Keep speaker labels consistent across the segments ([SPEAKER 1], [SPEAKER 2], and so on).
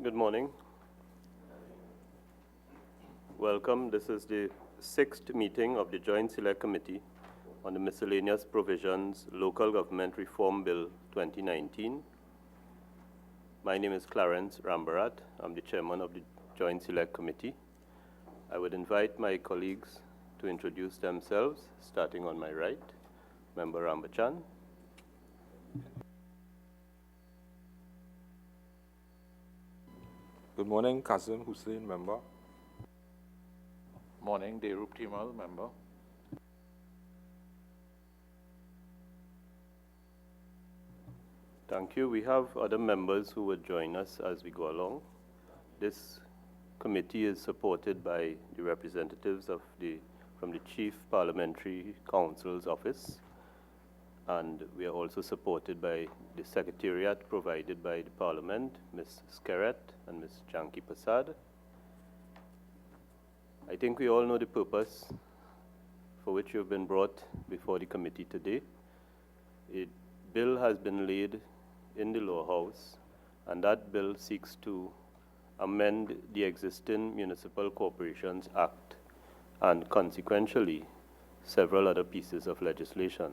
[SPEAKER 1] Good morning. Welcome. This is the 6th meeting of the Joint Select Committee on the Miscellaneous Provisions Local Government Reform Bill 2019. My name is Clarence Rambarat. I'm the chairman of the Joint Select Committee. I would invite my colleagues to introduce themselves, starting on my right. Member Rambachan.
[SPEAKER 2] Good morning, Kazim Hussain, member.
[SPEAKER 3] Morning, Derup Timal, member.
[SPEAKER 1] Thank you. We have other members who will join us as we go along. This committee is supported by the representatives from the Chief Parliamentary Council's office, and we are also supported by the secretariat provided by the Parliament, Ms. Skeret and Ms. Janki Prasad. I think we all know the purpose for which you have been brought before the committee today. A bill has been laid in the lower house, and that bill seeks to amend the existing Municipal Corporations Act and consequentially several other pieces of legislation.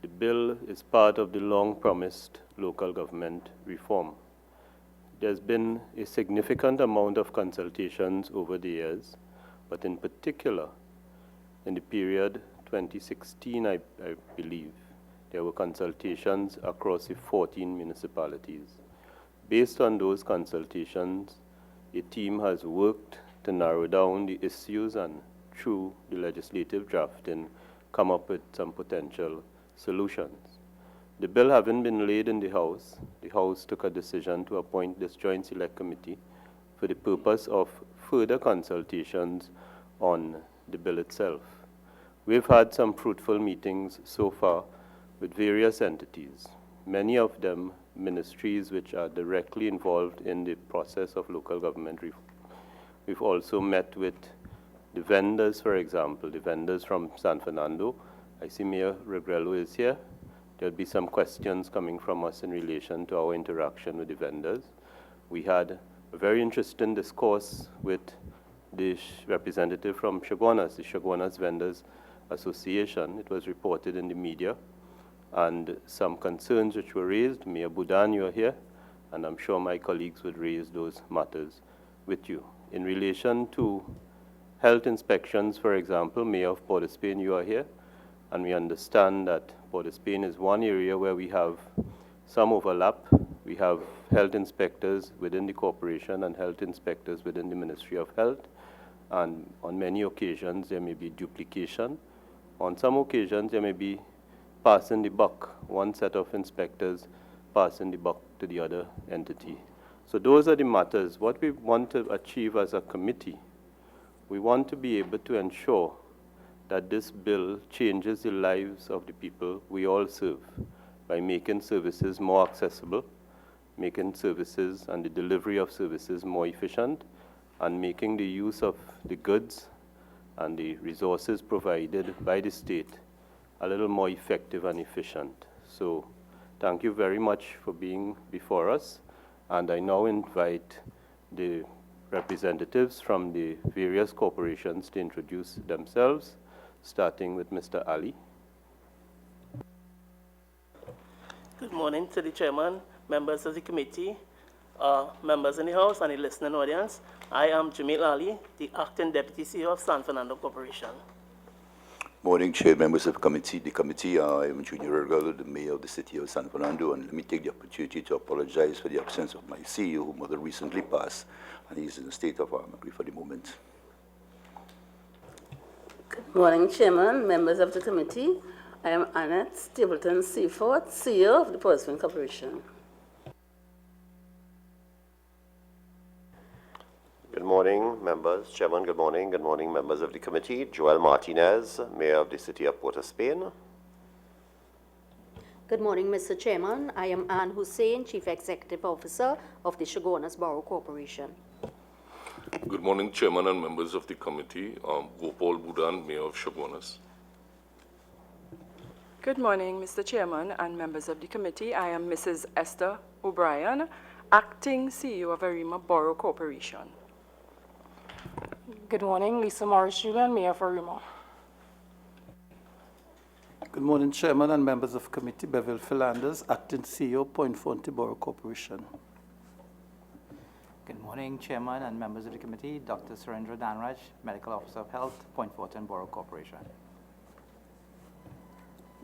[SPEAKER 1] The bill is part of the long-promised local government reform. There's been a significant amount of consultations over the years, but in particular, in the period 2016, I believe, there were consultations across the 14 municipalities. Based on those consultations, a team has worked to narrow down the issues and, through the legislative drafting, come up with some potential solutions. The bill having been laid in the House took a decision to appoint this Joint Select Committee for the purpose of further consultations on the bill itself. We've had some fruitful meetings so far with various entities, many of them ministries which are directly involved in the process of local government reform. We've also met with the vendors, for example, the vendors from San Fernando. I see Mayor Regrello is here. There'll be some questions coming from us in relation to our interaction with the vendors. We had a very interesting discourse with the representative from Chaguanas, the Chaguanas Vendors Association. It was reported in the media, and some concerns which were raised. Mayor Budan, you are here, and I'm sure my colleagues would raise those matters with you. In relation to health inspections, for example, Mayor of Port of Spain, you are here, and we understand that Port of Spain is one area where we have some overlap. We have health inspectors within the corporation and health inspectors within the Ministry of Health, and on many occasions there may be duplication. On some occasions there may be passing the buck, one set of inspectors passing the buck to the other entity. So those are the matters. What we want to achieve as a committee, we want to be able to ensure that this bill changes the lives of the people we all serve by making services more accessible, making services and the delivery of services more efficient, and making the use of the goods and the resources provided by the state a little more effective and efficient. So thank you very much for being before us, and I now invite the representatives from the various corporations to introduce themselves, starting with Mr. Ali.
[SPEAKER 4] Good morning to the chairman, members of the committee, members in the House and the listening audience. I am Jamil Ali, the acting deputy CEO of San Fernando Corporation.
[SPEAKER 5] Morning, Chair, members of the committee. I am Junior Regrello, the Mayor of the City of San Fernando, and let me take the opportunity to apologize for the absence of my CEO, who mother recently passed, and he's in a state of armagry for the moment.
[SPEAKER 6] Good morning, Chairman, members of the committee. I am Annette Stapleton Seaford, CEO of the Port of Spain Corporation.
[SPEAKER 7] Good morning, members. Chairman, good morning. Good morning, members of the committee. Joel Martinez, Mayor of the City of Port of Spain.
[SPEAKER 8] Good morning, Mr. Chairman. I am Ann Hussain, Chief Executive Officer of the Chaguanas Borough Corporation.
[SPEAKER 2] Good morning, Chairman and members of the committee. Gopal Budan, Mayor of Chaguanas.
[SPEAKER 9] Good morning, Mr. Chairman and members of the committee. I am Mrs. Esther O'Brien. Acting CEO of Arima Borough Corporation.
[SPEAKER 10] Good morning, Lisa Morris Julian, Mayor of Arima.
[SPEAKER 11] Good morning, Chairman and members of committee. Beverly Philanders, Acting CEO, Point Fonte Borough Corporation.
[SPEAKER 12] Good morning, Chairman and members of the committee. Dr. Surendra Danraj, Medical Officer of Health, Point Fortin Borough Corporation.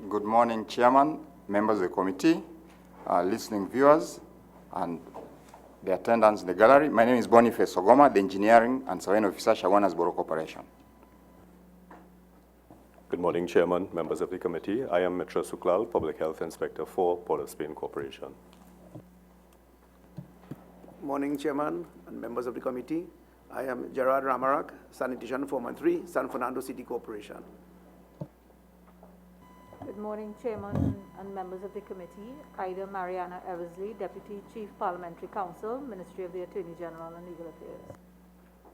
[SPEAKER 13] Good morning, Chairman, members of the committee, listening viewers, and the attendants in the gallery. My name is Boniface Ogoma, the Engineering and Surveying Officer, Shawanas Borough Corporation.
[SPEAKER 14] Good morning, Chairman, members of the committee. I am Mitra Suklal, Public Health Inspector for Port of Spain Corporation.
[SPEAKER 15] Morning, Chairman and members of the committee. I am Gerard Ramarak, Sanitation Foreman 3, San Fernando City Corporation.
[SPEAKER 16] Good morning, Chairman and members of the committee. Ida Mariana Eversley, Deputy Chief Parliamentary Counsel, Ministry of the Attorney General and Legal Affairs. To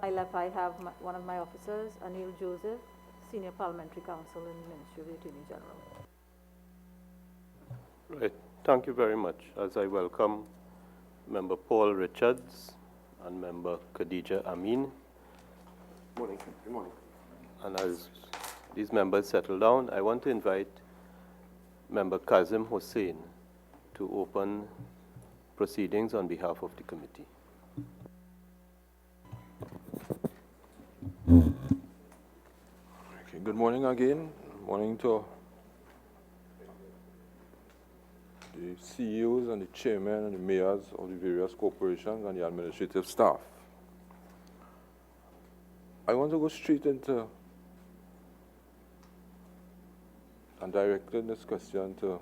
[SPEAKER 16] my left, I have one of my officers, Anil Joseph, Senior Parliamentary Counsel in the Ministry of the Attorney General.
[SPEAKER 1] Right. Thank you very much. As I welcome Member Paul Richards and Member Khadija Amin.
[SPEAKER 17] Morning. Good morning.
[SPEAKER 1] And as these members settle down, I want to invite Member Kazim Hussain to open proceedings on behalf of the committee.
[SPEAKER 3] Okay, good morning again. Good morning to the CEOs and the chairmen and the mayors of the various corporations and the administrative staff. I want to go straight into and directed this question to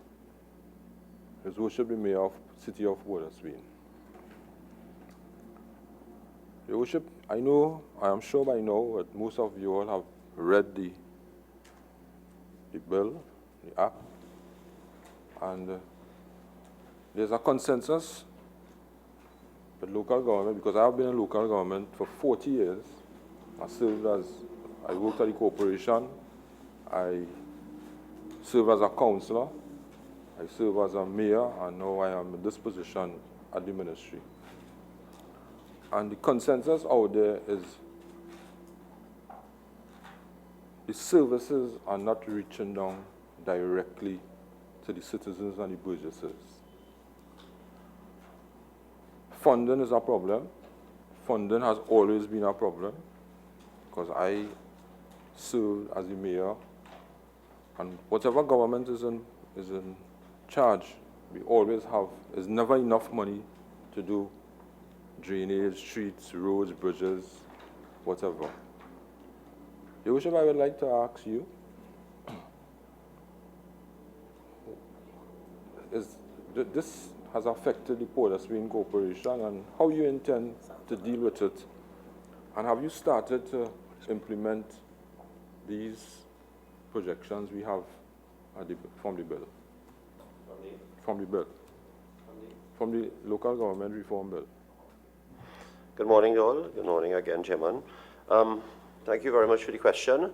[SPEAKER 3] His Worship the Mayor of City of Port of Spain. Your Worship, I am sure by now that most of you all have read the bill, the act, and there's a consensus with local government, because I've been in local government for 40 years. I worked at the corporation, I served as a councillor, I served as a mayor, and now I am in this position at the ministry. And the consensus out there is the services are not reaching down directly to the citizens and the burgesses. Funding is a problem. Funding has always been a problem, because I served as the mayor, and whatever government is in charge, we always have, there's never enough money to do drainage, streets, roads, bridges, whatever. Your Worship, I would like to ask you, this has affected the Port of Spain Corporation, and how you intend to deal with it, and have you started to implement these projections we have from the bill? From the local government reform bill.
[SPEAKER 7] Good morning, all. Good morning again, Chairman. Thank you very much for the question.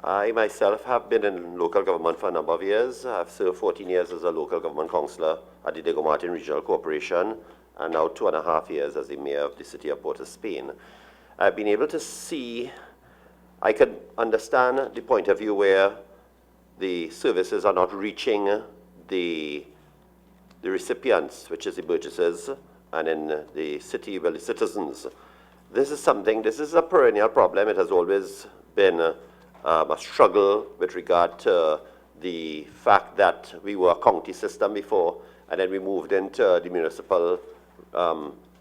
[SPEAKER 7] I myself have been in local government for a number of years. I've served 14 years as a local government councillor at the Diego Martin Regional Corporation, and now 2.5 years as the mayor of the city of Port of Spain. I've been able to see, I can understand the point of view where the services are not reaching the recipients, which is the burgesses, and in the city, well, the citizens. This is a perennial problem. It has always been a struggle with regard to the fact that we were a county system before, and then we moved into the municipal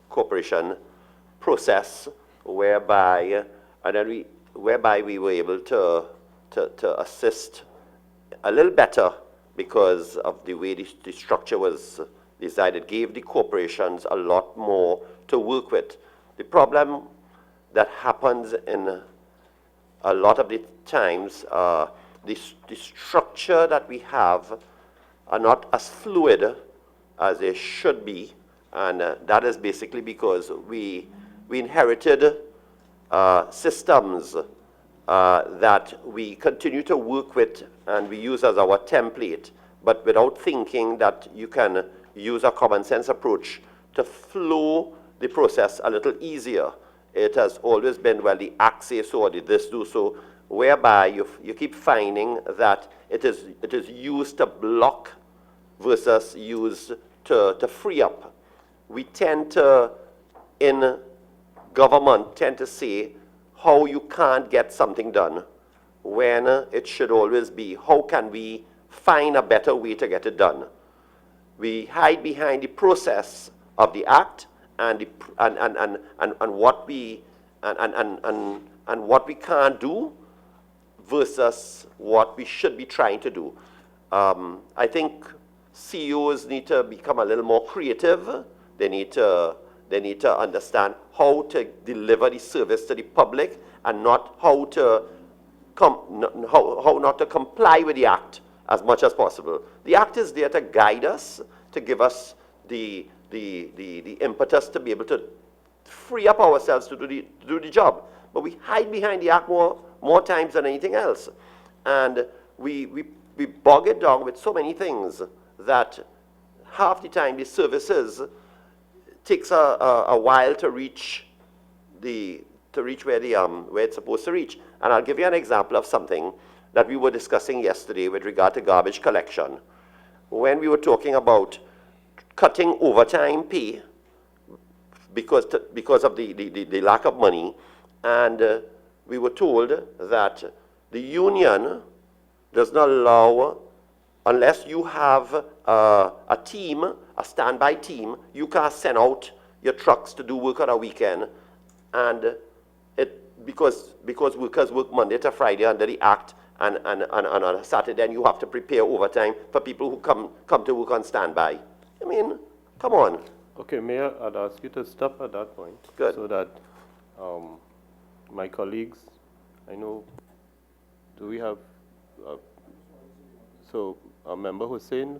[SPEAKER 7] corporation process, whereby we were able to assist a little better because of the way the structure was decided. It gave the corporations a lot more to work with. The problem that happens in a lot of the times, the structure that we have are not as fluid as they should be, and that is basically because we inherited systems that we continue to work with and we use as our template, but without thinking that you can use a common sense approach to flow the process a little easier. It has always been, well, the act say so, or the this do so, whereby you keep finding that it is used to block versus used to free up. We tend to, in government, tend to say how you can't get something done when it should always be how can we find a better way to get it done. We hide behind the process of the act and what we can't do versus what we should be trying to do. I think CEOs need to become a little more creative. They need to understand how to deliver the service to the public and not how not to comply with the act as much as possible. The act is there to guide us, to give us the impetus to be able to free up ourselves to do the job. But we hide behind the act more times than anything else. And we bog it down with so many things that half the time the services takes a while to reach where it's supposed to reach. And I'll give you an example of something that we were discussing yesterday with regard to garbage collection. When we were talking about cutting overtime pay because of the lack of money, and we were told that the union does not allow, unless you have a team, a standby team, you can't send out your trucks to do work on a weekend, and because workers work Monday to Friday under the Act, and on a Saturday, and you have to prepare overtime for people who come to work on standby. I mean, come on.
[SPEAKER 1] Okay, Mayor, I'd ask you to stop at that point.
[SPEAKER 7] Good.
[SPEAKER 1] So that my colleagues, I know, do we have, Member Hussain?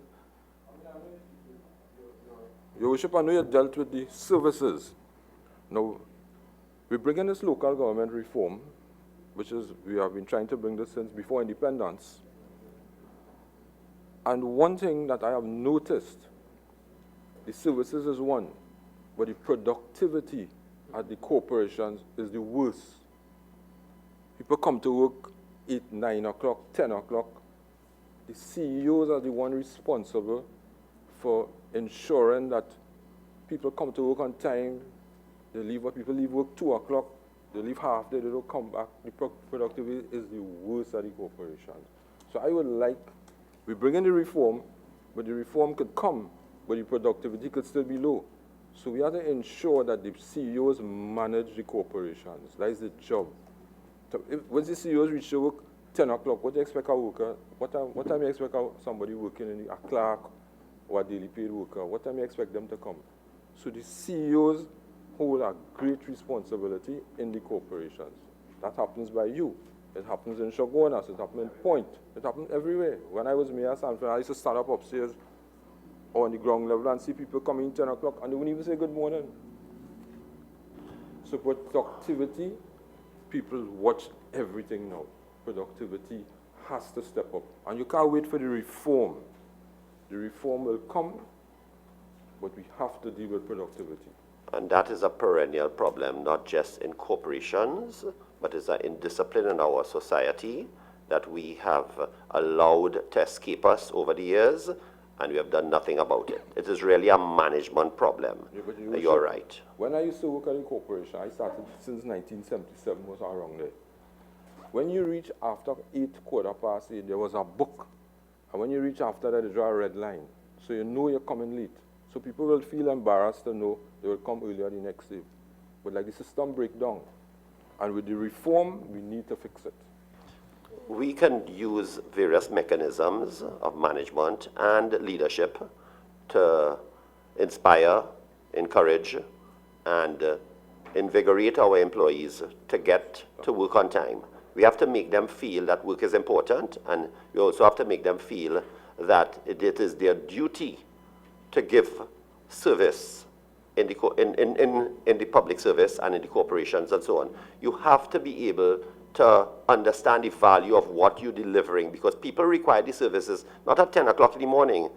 [SPEAKER 3] Your Worship, I know you dealt with the services. Now, we bring in this local government reform, which is, we have been trying to bring this since before independence. And one thing that I have noticed, the services is one, but the productivity at the corporations is the worst. People come to work 8, 9 o'clock, 10 o'clock. The CEOs are the one responsible for ensuring that people come to work on time. People leave work 2 o'clock, they leave half day, they don't come back. The productivity is the worst at the corporations. So I would like, we bring in the reform, but the reform could come, but the productivity could still be low. So we have to ensure that the CEOs manage the corporations. That is the job. So once the CEOs reach to work 10 o'clock, what do you expect a worker? What time do you expect somebody working a clerk or a daily paid worker? What time do you expect them to come? So the CEOs hold a great responsibility in the corporations. That happens by you. It happens in Shogunas, it happens in Point, it happens everywhere. When I was mayor of San Fernando, I used to stand up upstairs or on the ground level and see people coming in 10 o'clock and they wouldn't even say good morning. So productivity, people watch everything now. Productivity has to step up. And you can't wait for the reform. The reform will come, but we have to deal with productivity.
[SPEAKER 7] And that is a perennial problem, not just in corporations, but is an indiscipline in our society that we have allowed to escape us over the years, and we have done nothing about it. It is really a management problem. Yeah, you're right.
[SPEAKER 3] When I used to work at a corporation, I started since 1977, was around there. When you reach after 8, 8:15, there was a book. And when you reach after that, they draw a red line. So you know you're coming late. So people will feel embarrassed to know they will come earlier the next day. But like the system break down. And with the reform, we need to fix it.
[SPEAKER 7] We can use various mechanisms of management and leadership to inspire, encourage, and invigorate our employees to get to work on time. We have to make them feel that work is important, and we also have to make them feel that it is their duty to give service in the public service and in the corporations and so on. You have to be able to understand the value of what you're delivering, because people require the services not at 10 o'clock in the morning.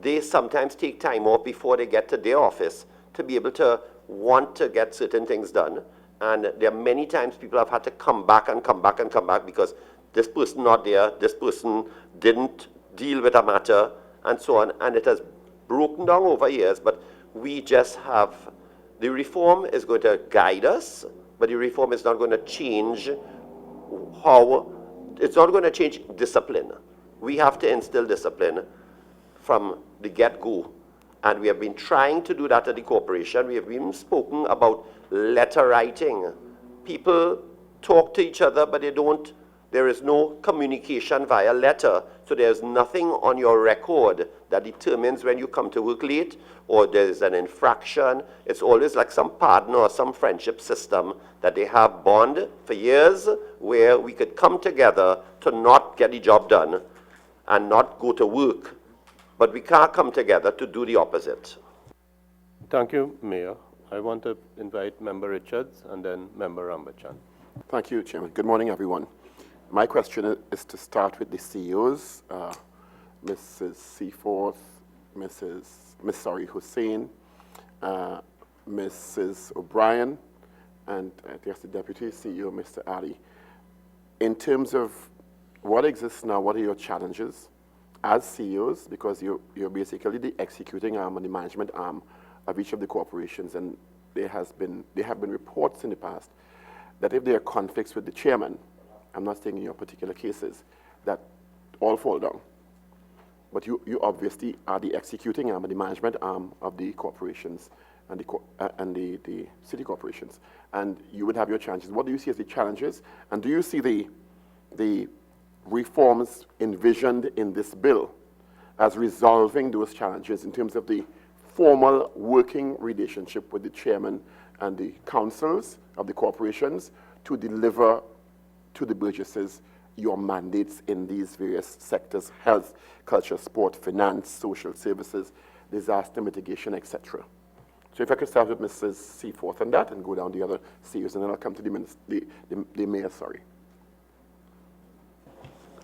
[SPEAKER 7] They sometimes take time off before they get to their office to be able to want to get certain things done. And there are many times people have had to come back and come back and come back because this person not there, this person didn't deal with a matter, and so on. And it has broken down over years, but we just have, the reform is going to guide us, but the reform is not going to change it's not going to change discipline. We have to instill discipline from the get-go. And we have been trying to do that at the corporation. We have even spoken about letter writing. People talk to each other, but there is no communication via letter. So there's nothing on your record that determines when you come to work late or there's an infraction. It's always like some partner or some friendship system that they have bond for years where we could come together to not get the job done and not go to work. But we can't come together to do the opposite.
[SPEAKER 1] Thank you, Mayor. I want to invite Member Richards and then Member Rambachan.
[SPEAKER 17] Thank you, Chairman. Good morning, everyone. My question is to start with the CEOs, Mrs. Seaforth, Miss Hussain, Mrs. O'Brien, and I guess the Deputy CEO, Mr. Ali. In terms of what exists now, what are your challenges as CEOs? Because you're basically the executing arm and the management arm of each of the corporations, and there have been reports in the past that if there are conflicts with the chairman, I'm not saying in your particular cases, that all fall down. But you obviously are the executing arm and the management arm of the corporations and the city corporations. And you would have your challenges. What do you see as the challenges? And do you see the reforms envisioned in this bill as resolving those challenges in terms of the formal working relationship with the chairman and the councils of the corporations to deliver to the burgesses your mandates in these various sectors: health, culture, sport, finance, social services, disaster mitigation, etc. So if I could start with Mrs. Seaforth on that and go down the other CEOs, and then I'll come to the mayor, sorry.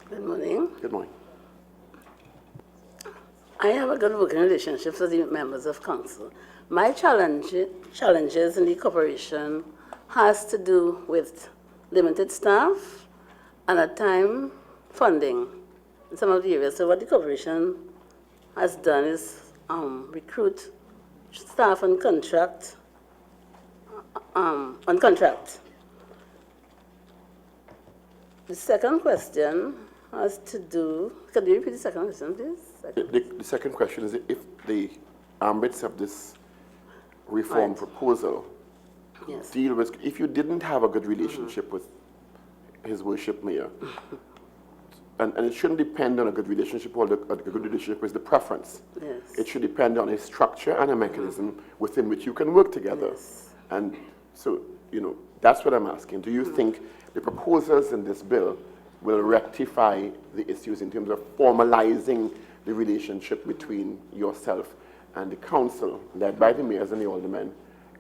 [SPEAKER 6] Good morning.
[SPEAKER 17] Good morning.
[SPEAKER 6] I have a good working relationship with the members of council. My challenges in the corporation has to do with limited staff and at time funding in some of the areas. So what the corporation has done is recruit staff on contract. The second question has to do, can you repeat the second question, please?
[SPEAKER 17] The second question is if the ambits of this reform proposal deal with, if you didn't have a good relationship with His Worship Mayor, and it shouldn't depend on a good relationship, or a good relationship is the preference.
[SPEAKER 6] Yes.
[SPEAKER 17] It should depend on a structure and a mechanism within which you can work together.
[SPEAKER 6] Yes.
[SPEAKER 17] And so, that's what I'm asking. Do you think the proposals in this bill will rectify the issues in terms of formalizing the relationship between yourself and the council, led by the mayors and the aldermen,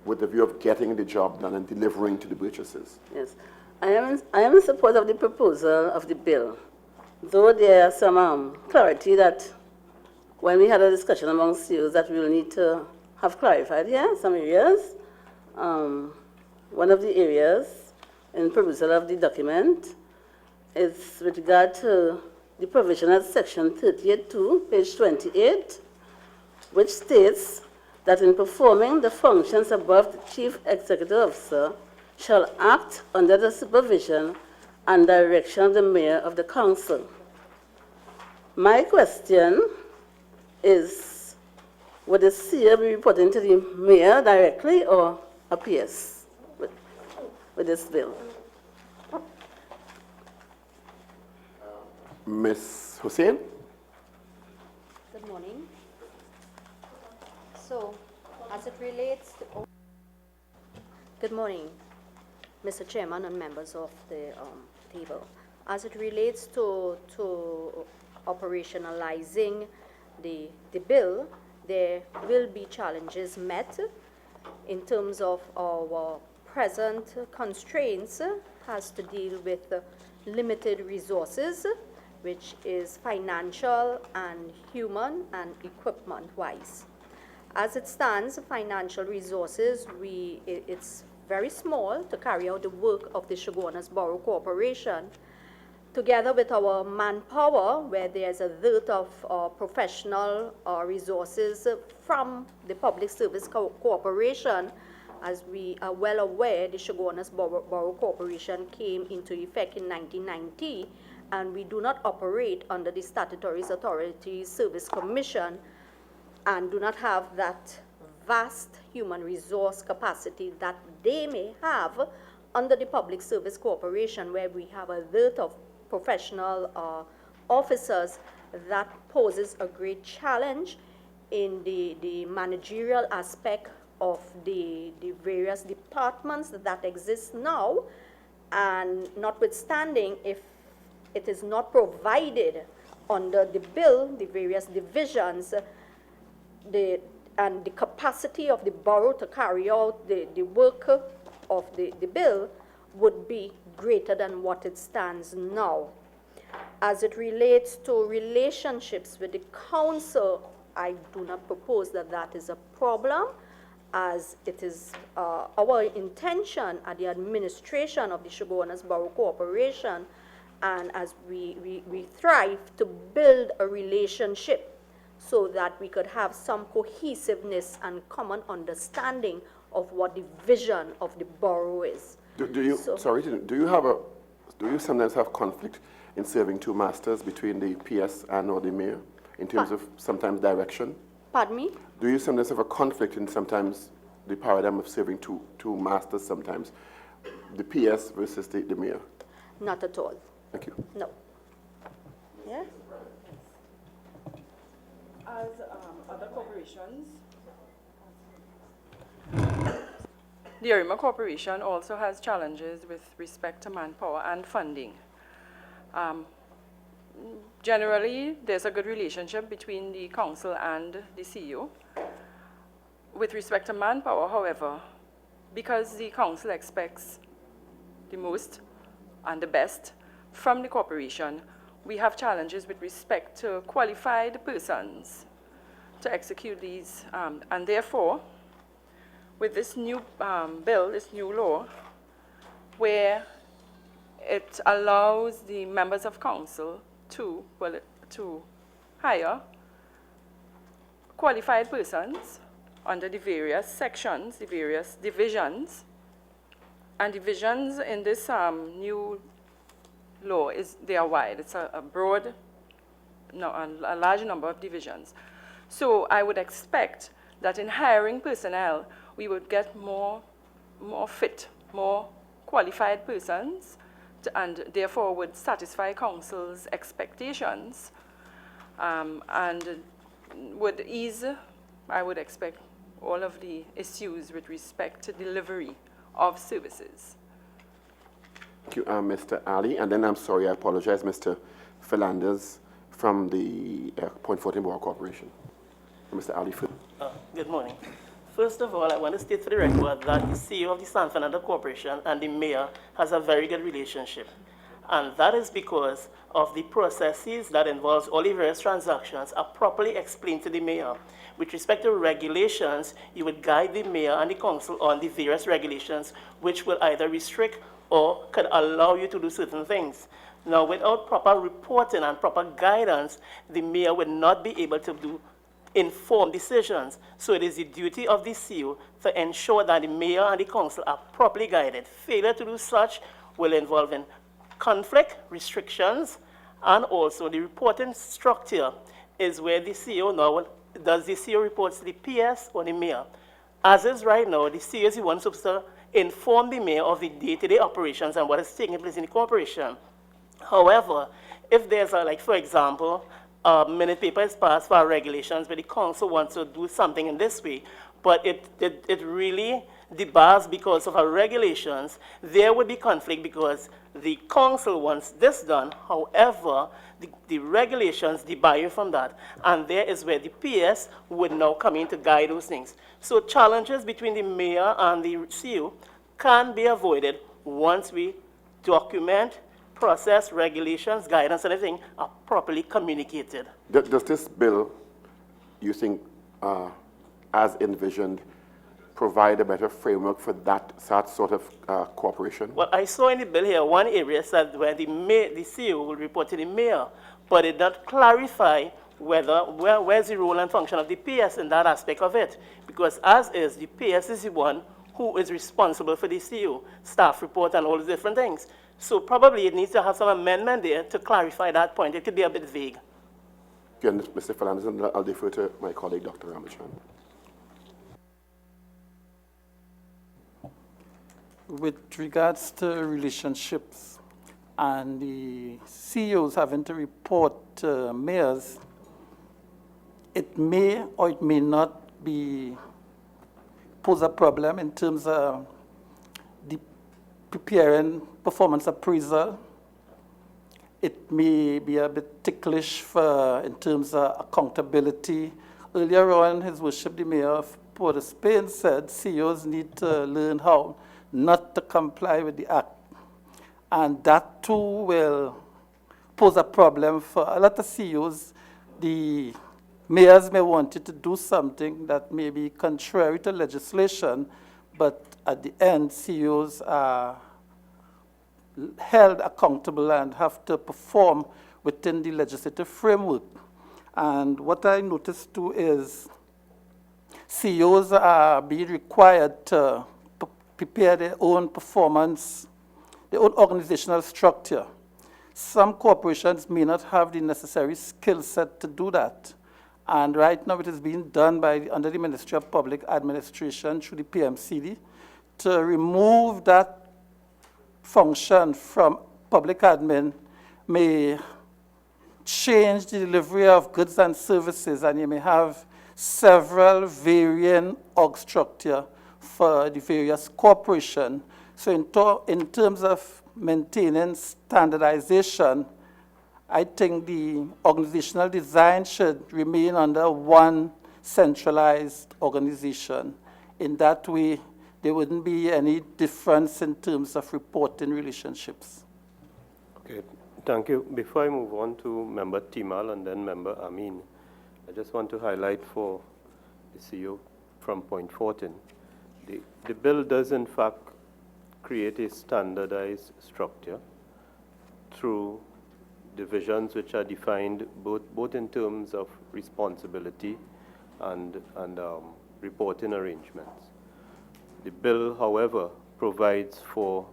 [SPEAKER 17] with the view of getting the job done and delivering to the burgesses?
[SPEAKER 6] Yes. I am in support of the proposal of the bill, though there are some clarity that when we had a discussion among CEOs that we will need to have clarified here, some areas. One of the areas in proposal of the document is with regard to the provision of section 38.2, page 28, which states that in performing the functions above the Chief Executive Officer shall act under the supervision and direction of the Mayor of the Council. My question is, would the CEO be reporting to the Mayor directly or a PS with this bill?
[SPEAKER 17] Ms. Hussain?
[SPEAKER 8] Good morning. So, as it relates to... Good morning, Mr. Chairman and members of the table. As it relates to operationalizing the bill, there will be challenges met in terms of our present constraints has to deal with limited resources, which is financial and human and equipment-wise. As it stands, financial resources, it's very small to carry out the work of the Chaguanas Borough Corporation. Together with our manpower, where there's a dearth of professional resources from the Public Service Corporation. As we are well aware, the Chaguanas Borough Corporation came into effect in 1990, and we do not operate under the Statutory Authorities Service Commission and do not have that vast human resource capacity that they may have under the Public Service Corporation, where we have a dearth of professional officers. That poses a great challenge in the managerial aspect of the various departments that exist now, and notwithstanding, if it is not provided under the bill, the various divisions, and the capacity of the borough to carry out the work of the bill would be greater than what it stands now. As it relates to relationships with the council, I do not propose that that is a problem, as it is our intention at the administration of the Chaguanas Borough Corporation, and as we thrive to build a relationship so that we could have some cohesiveness and common understanding of what the vision of the borough is.
[SPEAKER 17] Do you sometimes have conflict in serving two masters between the PS and or the mayor in terms of sometimes direction?
[SPEAKER 8] Pardon me?
[SPEAKER 17] Do you sometimes have a conflict in sometimes the paradigm of serving two masters sometimes, the PS versus the mayor?
[SPEAKER 8] Not at all.
[SPEAKER 17] Thank you.
[SPEAKER 8] No. Yeah?
[SPEAKER 9] As other corporations, the Arima Corporation also has challenges with respect to manpower and funding. Generally, there's a good relationship between the council and the CEO. With respect to manpower, however, because the council expects the most and the best from the corporation, we have challenges with respect to qualified persons to execute these. And therefore, with this new bill, this new law, where it allows the members of council to hire qualified persons under the various sections, the various divisions. And divisions in this new law, they are wide. It's a broad, a large number of divisions. So I would expect that in hiring personnel, we would get more fit, more qualified persons, and therefore would satisfy council's expectations, and would ease, I would expect, all of the issues with respect to delivery of services.
[SPEAKER 17] Thank you, Mr. Ali. And then I'm sorry, I apologize, Mr. Philanders from the Point 14 Borough Corporation. Mr. Ali.
[SPEAKER 4] Good morning. First of all, I want to state for the record that the CEO of the San Fernando Corporation and the mayor has a very good relationship. And that is because of the processes that involves all the various transactions are properly explained to the mayor. With respect to regulations, you would guide the mayor and the council on the various regulations which will either restrict or could allow you to do certain things. Now, without proper reporting and proper guidance, the mayor would not be able to do informed decisions. So it is the duty of the CEO to ensure that the mayor and the council are properly guided. Failure to do such will involve in conflict, restrictions, and also the reporting structure is where the CEO now, does the CEO reports to the PS or the mayor? As is right now, the CEO is the one supposed to inform the mayor of the day-to-day operations and what is taking place in the corporation. However, if there's a, like for example, a minute paper is passed for regulations, but the council wants to do something in this way, but it really debars because of our regulations, there would be conflict because the council wants this done. However, the regulations debar you from that, and there is where the PS would now come in to guide those things. So challenges between the mayor and the CEO can be avoided once we document, process, regulations, guidance, and everything are properly communicated.
[SPEAKER 17] Does this bill, you think, as envisioned, provide a better framework for that sort of cooperation?
[SPEAKER 4] Well, I saw in the bill here one area said where the CEO will report to the mayor, but it did not clarify where's the role and function of the PS in that aspect of it. Because as is, the PS is the one who is responsible for the CEO, staff report and all the different things. So probably it needs to have some amendment there to clarify that point. It could be a bit vague.
[SPEAKER 17] Again, Mr. Fernandez, and I'll defer to my colleague, Dr. Ramachan.
[SPEAKER 11] With regards to relationships and the CEOs having to report to mayors, it may or it may not pose a problem in terms of the preparing performance appraisal. It may be a bit ticklish in terms of accountability. Earlier on, His Worship the Mayor of Port of Spain said CEOs need to learn how not to comply with the Act. And that too will pose a problem for a lot of CEOs. The mayors may want you to do something that may be contrary to legislation, but at the end, CEOs are held accountable and have to perform within the legislative framework. And what I noticed too is CEOs are being required to prepare their own performance, their own organizational structure. Some corporations may not have the necessary skill set to do that. And right now it is being done under the Ministry of Public Administration through the PMCD to remove that function from public admin may change the delivery of goods and services, and you may have several varying org structure for the various corporations. So in terms of maintaining standardization, I think the organizational design should remain under one centralized organization. In that way, there wouldn't be any difference in terms of reporting relationships.
[SPEAKER 1] Okay, thank you. Before I move on to Member Timal and then Member Amin, I just want to highlight for the CEO from Point 14. The bill does in fact create a standardized structure through divisions which are defined both in terms of responsibility and reporting arrangements. The bill, however, provides for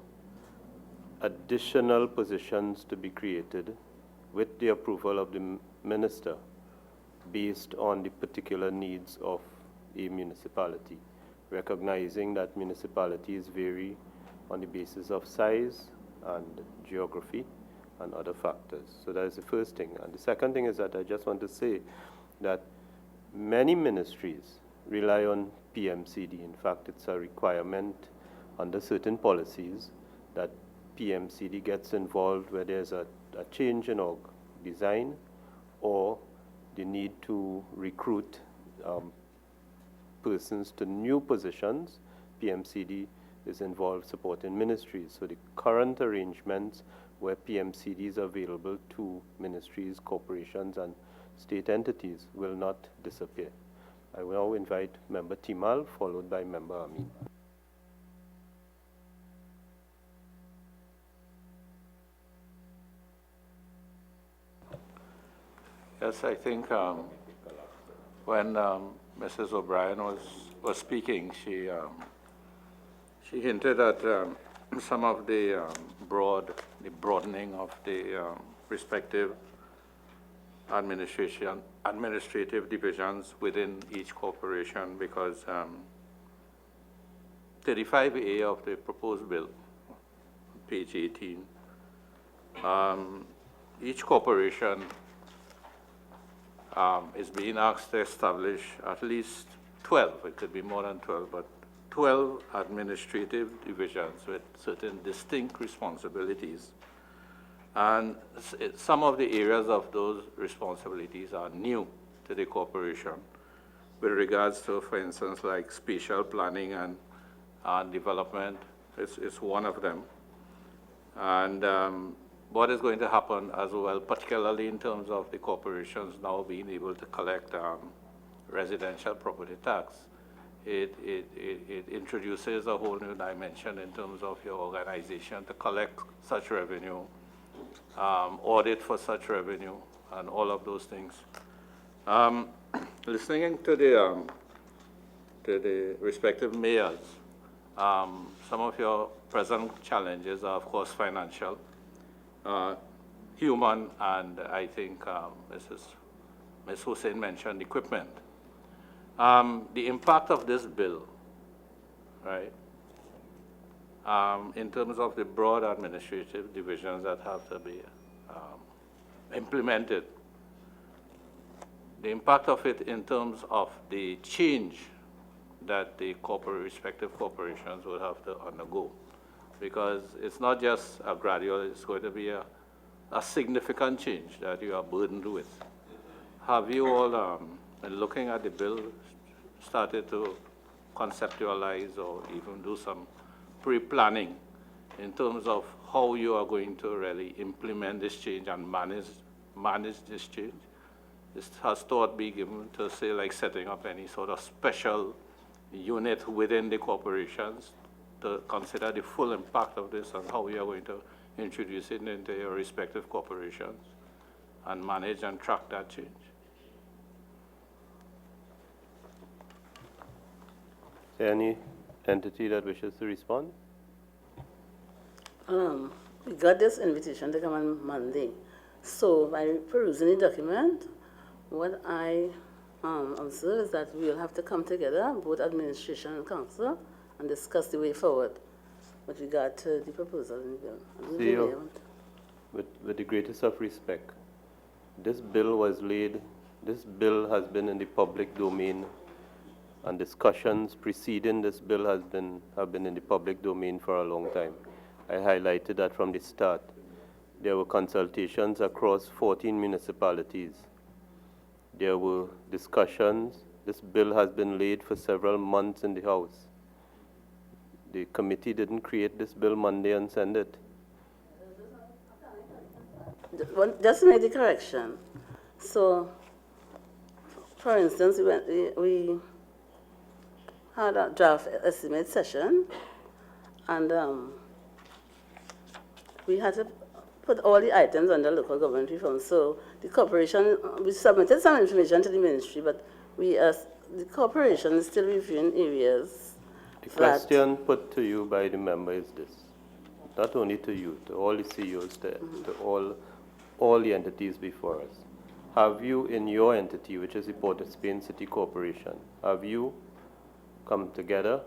[SPEAKER 1] additional positions to be created with the approval of the minister based on the particular needs of a municipality, recognizing that municipalities vary on the basis of size and geography and other factors. So that is the first thing. And the second thing is that I just want to say that many ministries rely on PMCD. In fact, it's a requirement under certain policies that PMCD gets involved where there's a change in org design or the need to recruit persons to new positions. PMCD is involved supporting ministries. So the current arrangements where PMCD is available to ministries, corporations, and state entities will not disappear. I will now invite Member Timal, followed by Member Amin.
[SPEAKER 18] Yes, I think when Mrs. O'Brien was speaking, she hinted at some of the broadening of the respective administrative divisions within each corporation, because 35A of the proposed bill, page 18, each corporation is being asked to establish at least 12, it could be more than 12, but 12 administrative divisions with certain distinct responsibilities. And some of the areas of those responsibilities are new to the corporation with regards to, for instance, like spatial planning and development is one of them. And what is going to happen as well, particularly in terms of the corporations now being able to collect residential property tax. It introduces a whole new dimension in terms of your organization to collect such revenue, audit for such revenue, and all of those things. Listening to the respective mayors, some of your present challenges are, of course, financial, human, and I think Ms. Hussein mentioned equipment. The impact of this bill, right, in terms of the broad administrative divisions that have to be implemented, the impact of it in terms of the change that the respective corporations will have to undergo. Because it's not just a gradual, it's going to be a significant change that you are burdened with. Have you all, in looking at the bill, started to conceptualize or even do some pre-planning in terms of how you are going to really implement this change and manage this change? Has thought been given to, say, like setting up any sort of special unit within the corporations to consider the full impact of this and how you are going to introduce it into your respective corporations and manage and track that change?
[SPEAKER 1] Is there any entity that wishes to respond?
[SPEAKER 6] We got this invitation to come on Monday. So by perusing the document, what I observe is that we will have to come together, both administration and council, and discuss the way forward with regard to the proposal in the bill.
[SPEAKER 1] CEO, with the greatest of respect, this bill has been in the public domain, and discussions preceding this bill have been in the public domain for a long time. I highlighted that from the start. There were consultations across 14 municipalities. There were discussions. This bill has been laid for several months in the House. The committee didn't create this bill Monday and send it.
[SPEAKER 6] Just to make the correction. So, for instance, we had a draft estimate session, and we had to put all the items under local government reform. So the corporation, we submitted some information to the ministry, but the corporation is still reviewing areas.
[SPEAKER 1] The question put to you by the member is this, not only to you, to all the CEOs, to all the entities before us. Have you, in your entity, which is the Port of Spain City Corporation, have you come together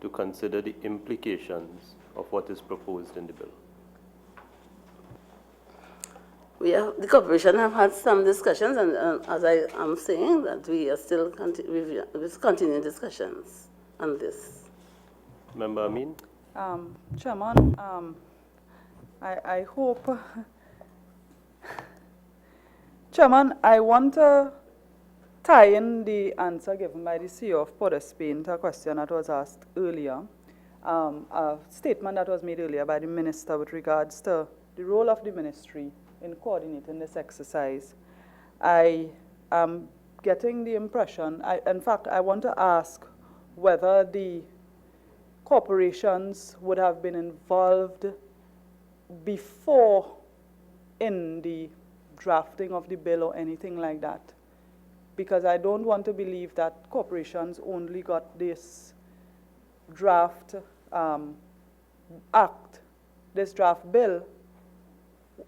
[SPEAKER 1] to consider the implications of what is proposed in the bill?
[SPEAKER 6] The corporation have had some discussions, and as I am saying, that we are still continuing discussions on this.
[SPEAKER 1] Member Amin?
[SPEAKER 9] Chairman, I hope... Chairman, I want to tie in the answer given by the CEO of Port of Spain to a question that was asked earlier, a statement that was made earlier by the minister with regards to the role of the ministry in coordinating this exercise. I am getting the impression, in fact, I want to ask whether the corporations would have been involved before in the drafting of the bill or anything like that. Because I don't want to believe that corporations only got this draft this draft bill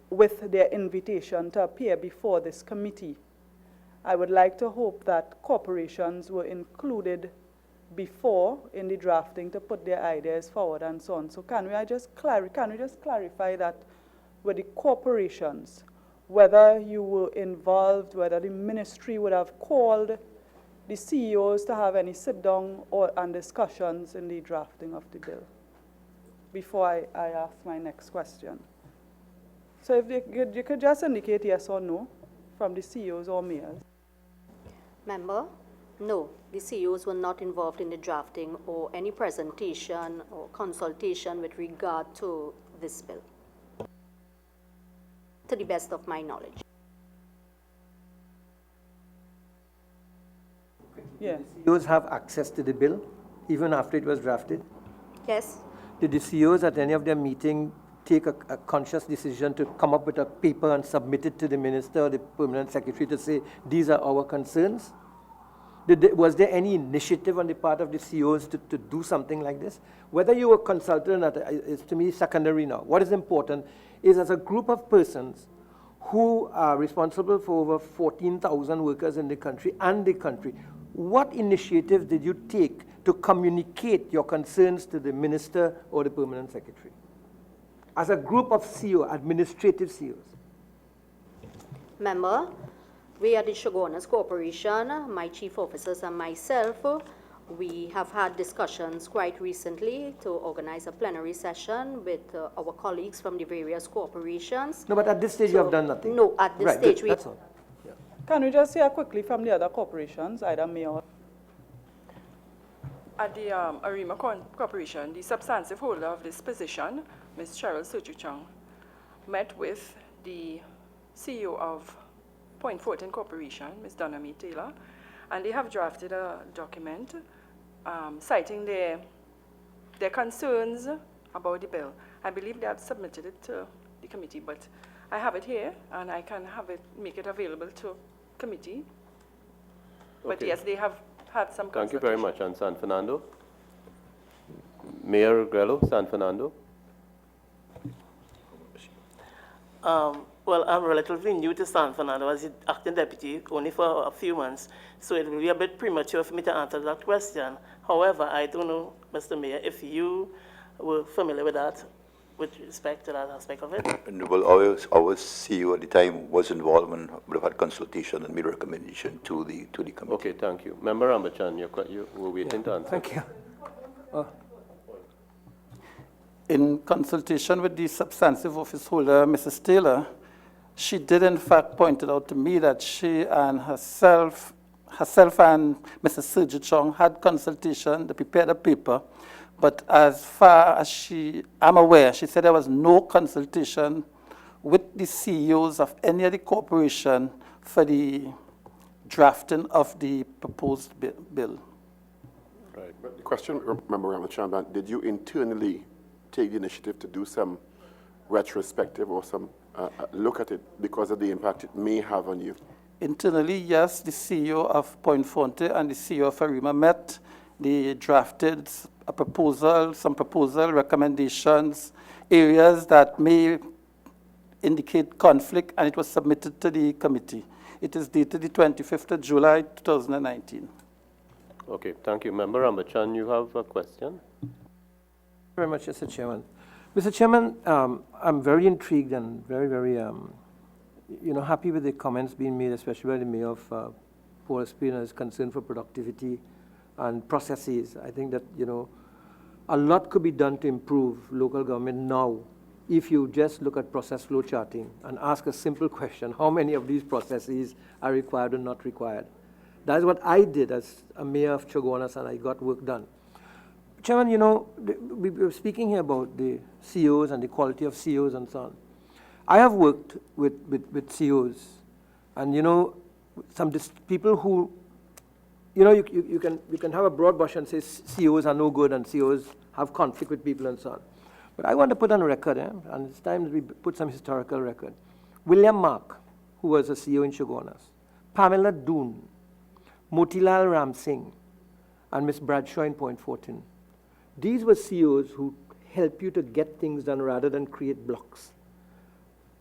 [SPEAKER 9] with their invitation to appear before this committee. I would like to hope that corporations were included before in the drafting to put their ideas forward and so on. So can we just clarify that with the corporations, whether you were involved, whether the ministry would have called the CEOs to have any sit-down and discussions in the drafting of the bill? Before I ask my next question. So if you could just indicate yes or no from the CEOs or mayors.
[SPEAKER 8] Member, no, the CEOs were not involved in the drafting or any presentation or consultation with regard to this bill, to the best of my knowledge.
[SPEAKER 19] Did the CEOs have access to the bill, even after it was drafted?
[SPEAKER 8] Yes.
[SPEAKER 19] Did the CEOs at any of their meeting take a conscious decision to come up with a paper and submit it to the minister or the permanent secretary to say, these are our concerns? Was there any initiative on the part of the CEOs to do something like this? Whether you were consulted or not is to me secondary now. What is important is as a group of persons who are responsible for over 14,000 workers in the country and the country, what initiative did you take to communicate your concerns to the minister or the permanent secretary? As a group of CEO, administrative CEOs.
[SPEAKER 8] Member, we at the Shogunas Corporation, my chief officers and myself, we have had discussions quite recently to organize a plenary session with our colleagues from the various corporations.
[SPEAKER 19] No, but at this stage you have done nothing.
[SPEAKER 8] No, at this stage we...
[SPEAKER 19] That's all. Yeah.
[SPEAKER 9] Can we just hear quickly from the other corporations, either mayor? At the Arima Corporation, the substantive holder of this position, Ms. Cheryl Sochuchang, met with the CEO of Point Fortin Corporation, Ms. Donna Mae Taylor, and they have drafted a document citing their concerns about the bill. I believe they have submitted it to the committee, but I have it here, and I can make it available to committee. But
[SPEAKER 1] Okay.
[SPEAKER 8] yes, they have had some
[SPEAKER 1] Thank you very much. And San Fernando? Mayor Grello, San Fernando?
[SPEAKER 4] Well, I'm relatively new to San Fernando as the acting deputy, only for a few months, so it will be a bit premature for me to answer that question. However, I don't know, Mr. Mayor, if you were familiar with that, with respect to that aspect of it.
[SPEAKER 5] And well, our CEO at the time was involved and would have had consultation and made recommendation to the committee.
[SPEAKER 1] Okay, thank you. Member Rambachan, you were waiting to answer.
[SPEAKER 11] Thank you. In consultation with the substantive office holder, Mrs. Taylor, she did in fact point it out to me that she and herself and Mrs. Sergio Chong had consultation, they prepared a paper, but as far as I'm aware, she said there was no consultation with the CEOs of any of the corporation for the drafting of the proposed bill.
[SPEAKER 17] Right, but the question, Member Ramachandran, did you internally take the initiative to do some retrospective or some look at it because of the impact it may have on you?
[SPEAKER 11] Internally, yes, the CEO of Point Fortin and the CEO of Arima met. They drafted a proposal, some proposal recommendations, areas that may indicate conflict, and it was submitted to the committee. It is dated the 25th of July, 2019.
[SPEAKER 1] Okay, thank you. Member Rambachan, you have a question?
[SPEAKER 19] Very much, Mr. Chairman. Mr. Chairman, I'm very intrigued and very, happy with the comments being made, especially by the Mayor of Port Spain as concern for productivity and processes. I think that, a lot could be done to improve local government now if you just look at process flow charting and ask a simple question, how many of these processes are required or not required? That is what I did as a mayor of Chaguanas, and I got work done. Chairman, we were speaking here about the CEOs and the quality of CEOs and so on. I have worked with CEOs, and some people who, you can have a broad brush and say CEOs are no good and CEOs have conflict with people and so on. But I want to put on record, and it's time that we put some historical record. William Mark, who was a CEO in Chaguanas, Pamela Doon, Motilal Ram Singh, and Ms. Bradshaw in Point Fortin. These were CEOs who help you to get things done rather than create blocks.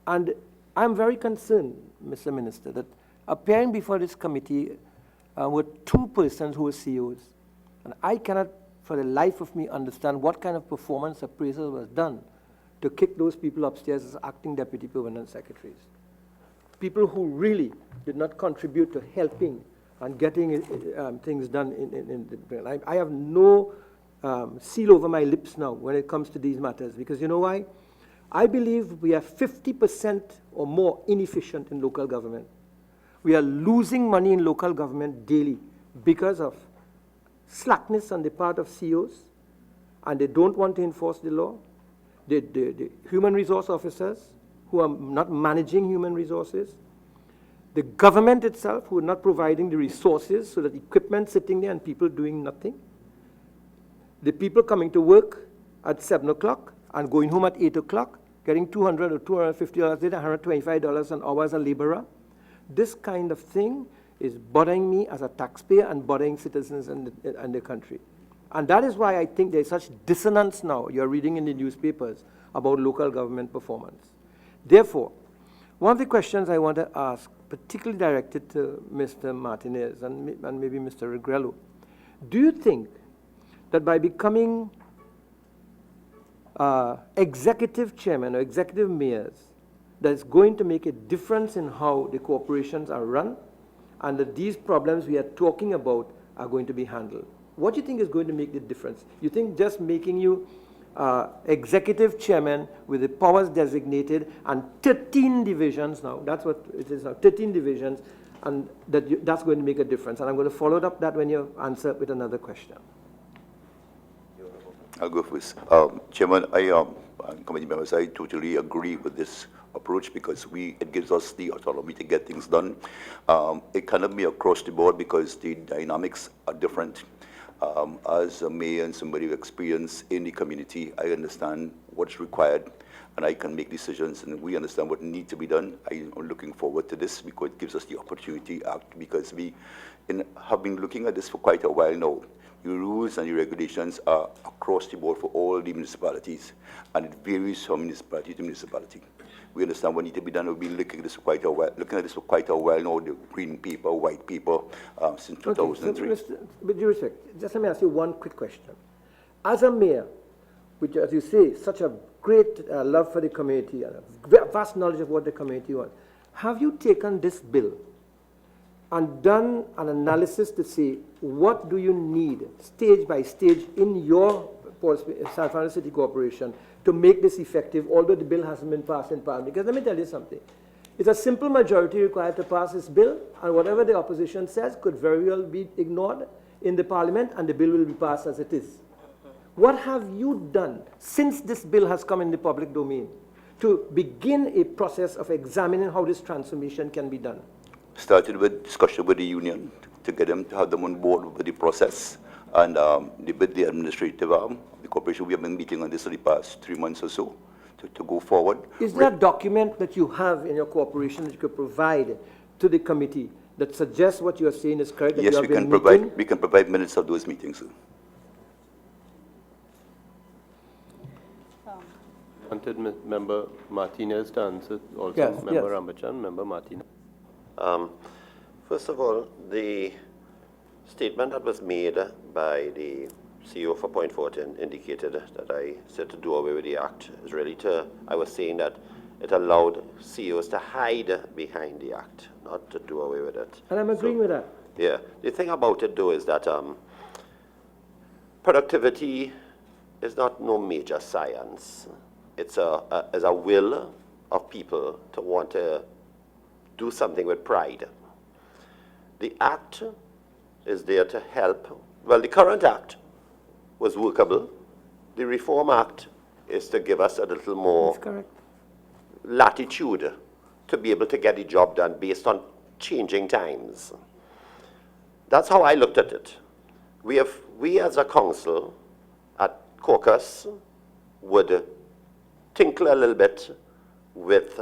[SPEAKER 19] And I'm very concerned, Mr. Minister, that appearing before this committee were two persons who were CEOs. And I cannot, for the life of me, understand what kind of performance appraisal was done to kick those people upstairs as acting deputy permanent secretaries. People who really did not contribute to helping and getting things done in the... I have no seal over my lips now when it comes to these matters, because you know why? I believe we are 50% or more inefficient in local government. We are losing money in local government daily because of slackness on the part of CEOs, and they don't want to enforce the law. The human resource officers who are not managing human resources. The government itself, who are not providing the resources, so that equipment sitting there and people doing nothing. The people coming to work at 7 o'clock and going home at 8 o'clock, getting $200 or $250 later, $125 an hour as a laborer. This kind of thing is bothering me as a taxpayer and bothering citizens in the country. And that is why I think there's such dissonance now, you're reading in the newspapers, about local government performance. Therefore, one of the questions I want to ask, particularly directed to Mr. Martinez and maybe Mr. Regrello, do you think that by becoming executive chairman or executive mayors, that it's going to make a difference in how the corporations are run, and that these problems we are talking about are going to be handled? What do you think is going to make the difference? You think just making you executive chairman with the powers designated and 13 divisions now, that's what it is now, 13 divisions, and that's going to make a difference? And I'm going to follow up that when you answer with another question.
[SPEAKER 5] I'll go first. Chairman, committee members, I totally agree with this approach because it gives us the autonomy to get things done. It cannot be across the board because the dynamics are different. As a mayor and somebody with experience in the community, I understand what's required and I can make decisions, and we understand what needs to be done. I am looking forward to this because it gives us the opportunity to act, because we have been looking at this for quite a while now. The rules and the regulations are across the board for all the municipalities, and it varies from municipality to municipality. We understand what needs to be done. We've been looking at this for quite a while now, the green paper, white paper, since 2003.
[SPEAKER 19] Okay, so with due respect, just let me ask you one quick question. As a mayor, which, as you say, such a great love for the community and a vast knowledge of what the community wants, have you taken this bill and done an analysis to see what do you need, stage by stage, in your San Fernando City Corporation to make this effective, although the bill hasn't been passed in Parliament? Because let me tell you something. It's a simple majority required to pass this bill, and whatever the opposition says could very well be ignored in the Parliament, and the bill will be passed as it is. What have you done since this bill has come in the public domain to begin a process of examining how this transformation can be done?
[SPEAKER 5] Started with discussion with the union to get them to have them on board with the process, and with the administrative arm, the corporation. We have been meeting on this for the past 3 months or so to go forward.
[SPEAKER 19] Is there a document that you have in your corporation that you could provide to the committee that suggests what you are saying is correct?
[SPEAKER 5] Yes, we can provide minutes of those meetings.
[SPEAKER 1] Wanted Member Martinez to answer, also
[SPEAKER 19] yes,
[SPEAKER 1] Member Rambachan, Member Martinez.
[SPEAKER 7] First of all, the statement that was made by the CEO for Point Fortin indicated that I said to do away with the act is really I was saying that it allowed CEOs to hide behind the act, not to do away with it.
[SPEAKER 19] And I'm agreeing with that.
[SPEAKER 7] Yeah. The thing about it, though, is that productivity is not no major science. It's a will of people to want to do something with pride. The act is there to help. Well, the current act was workable. The Reform Act is to give us a little more latitude to be able to get the job done based on changing times. That's how I looked at it. We as a council at caucus would tinkle a little bit with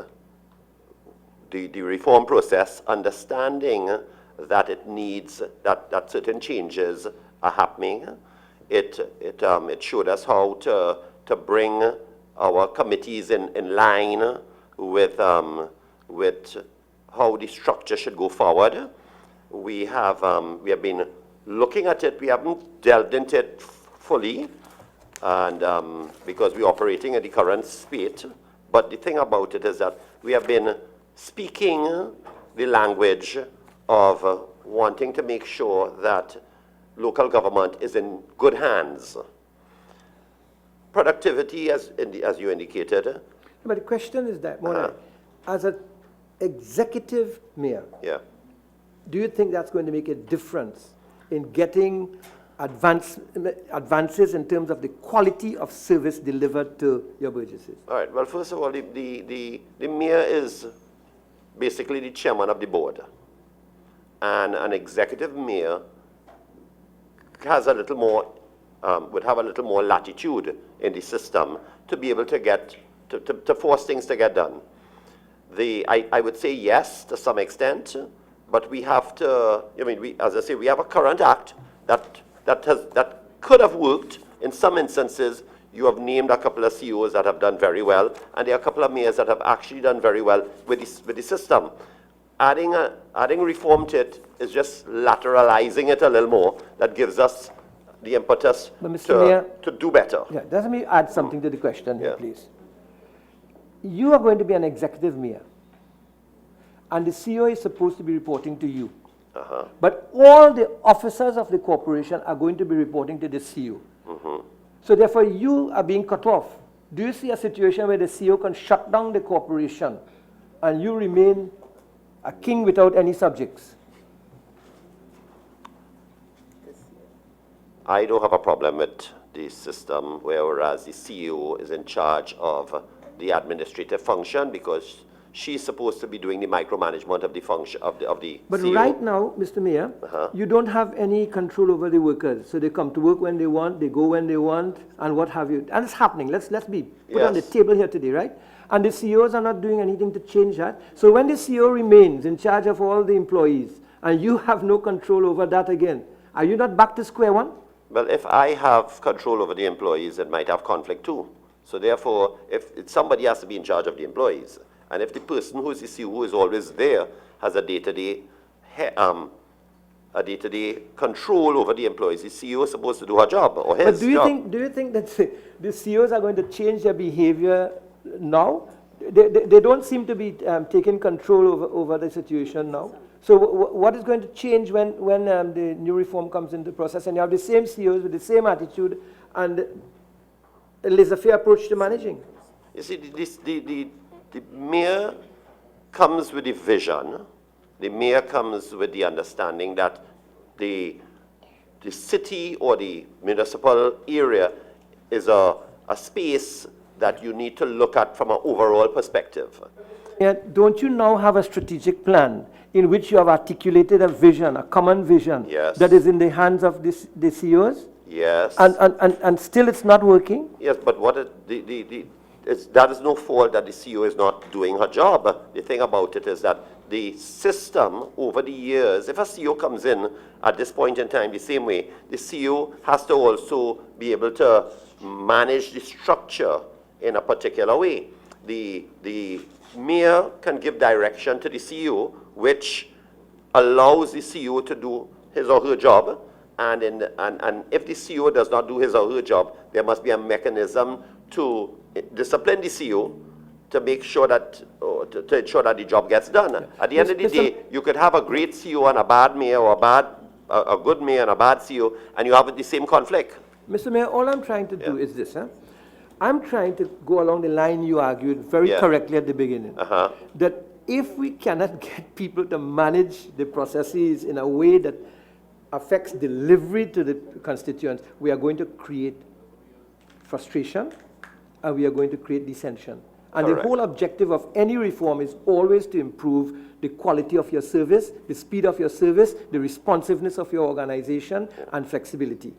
[SPEAKER 7] the reform process, understanding that it needs, that certain changes are happening. It showed us how to bring our committees in line with how the structure should go forward. We have been looking at it. We haven't delved into it fully, and because we're operating in the current state. But the thing about it is that we have been speaking the language of wanting to make sure that local government is in good hands. Productivity, as you indicated.
[SPEAKER 19] But the question is that, Mona, as an executive mayor, do you think that's going to make a difference in getting advances in terms of the quality of service delivered to your burgesses?
[SPEAKER 7] All right. Well, first of all, the mayor is basically the chairman of the board. And an executive mayor has a little more, would have a little more latitude in the system to be able to get, to force things to get done. I would say yes, to some extent, but we have to, I mean, as I say, we have a current act that could have worked. In some instances, you have named a couple of CEOs that have done very well, and there are a couple of mayors that have actually done very well with the system. Adding reform to it is just lateralizing it a little more. That gives us the impetus to do better.
[SPEAKER 19] Yeah, let me add something to the question here, please. You are going to be an executive mayor, and the CEO is supposed to be reporting to you. But all the officers of the corporation are going to be reporting to the CEO. So therefore, you are being cut off. Do you see a situation where the CEO can shut down the corporation and you remain a king without any subjects?
[SPEAKER 7] I don't have a problem with the system, whereas the CEO is in charge of the administrative function because she's supposed to be doing the micromanagement of the function of the
[SPEAKER 19] But
[SPEAKER 7] CEO.
[SPEAKER 19] right now, Mr. Mayor, you don't have any control over the workers. So they come to work when they want, they go when they want, and what have you. And it's happening. Let's be put on the table here today, right? And the CEOs are not doing anything to change that. So when the CEO remains in charge of all the employees, and you have no control over that again, are you not back to square one?
[SPEAKER 7] Well, if I have control over the employees, it might have conflict too. So therefore, if somebody has to be in charge of the employees, and if the person who is the CEO who is always there has a day-to-day control over the employees, the CEO is supposed to do her job or his job.
[SPEAKER 19] Do you think that the CEOs are going to change their behavior now? They don't seem to be taking control over the situation now. So what is going to change when the new reform comes into process and you have the same CEOs with the same attitude and a laissez-faire approach to managing?
[SPEAKER 7] You see, the mayor comes with a vision. The mayor comes with the understanding that the city or the municipal area is a space that you need to look at from an overall perspective.
[SPEAKER 19] Yeah, don't you now have a strategic plan in which you have articulated a vision, a common vision, that is in the hands of the CEOs?
[SPEAKER 7] Yes.
[SPEAKER 19] And still it's not working?
[SPEAKER 7] Yes, but that is no fault that the CEO is not doing her job. The thing about it is that the system over the years, if a CEO comes in at this point in time the same way, the CEO has to also be able to manage the structure in a particular way. The mayor can give direction to the CEO, which allows the CEO to do his or her job. And if the CEO does not do his or her job, there must be a mechanism to discipline the CEO to make sure that, to ensure that the job gets done. At the end of the day, you could have a great CEO and a bad mayor, or a good mayor and a bad CEO, and you have the same conflict.
[SPEAKER 19] Mr. Mayor, all I'm trying to do is this. I'm trying to go along the line you argued very correctly at the beginning. That if we cannot get people to manage the processes in a way that affects delivery to the constituents, we are going to create frustration and we are going to create dissension. And the whole objective of any reform is always to improve the quality of your service, the speed of your service, the responsiveness of your organization, and flexibility.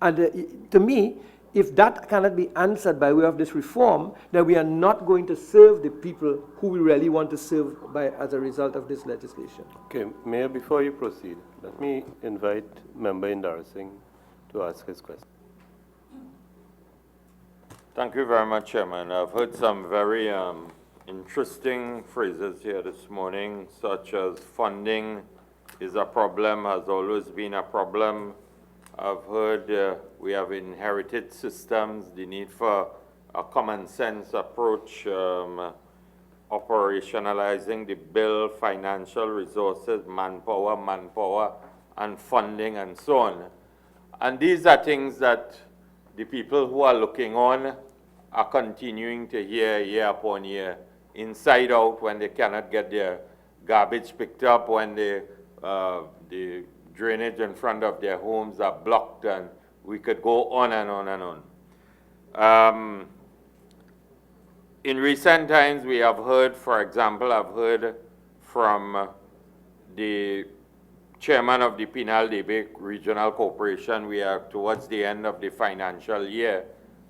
[SPEAKER 19] And to me, if that cannot be answered by way of this reform, then we are not going to serve the people who we really want to serve as a result of this legislation.
[SPEAKER 1] Okay, Mayor, before you proceed, let me invite Member Indara Singh to ask his question.
[SPEAKER 20] Thank you very much, Chairman. I've heard some very interesting phrases here this morning, such as funding is a problem, has always been a problem. I've heard we have inherited systems, the need for a common sense approach, operationalizing the bill, financial resources, manpower, and funding, and so on. And these are things that the people who are looking on are continuing to hear year upon year, inside out, when they cannot get their garbage picked up, when the drainage in front of their homes are blocked, and we could go on and on and on. in recent times, we have heard, for example, I've heard from the chairman of the Penal Debate Regional Corporation. We are towards the end of the financial year,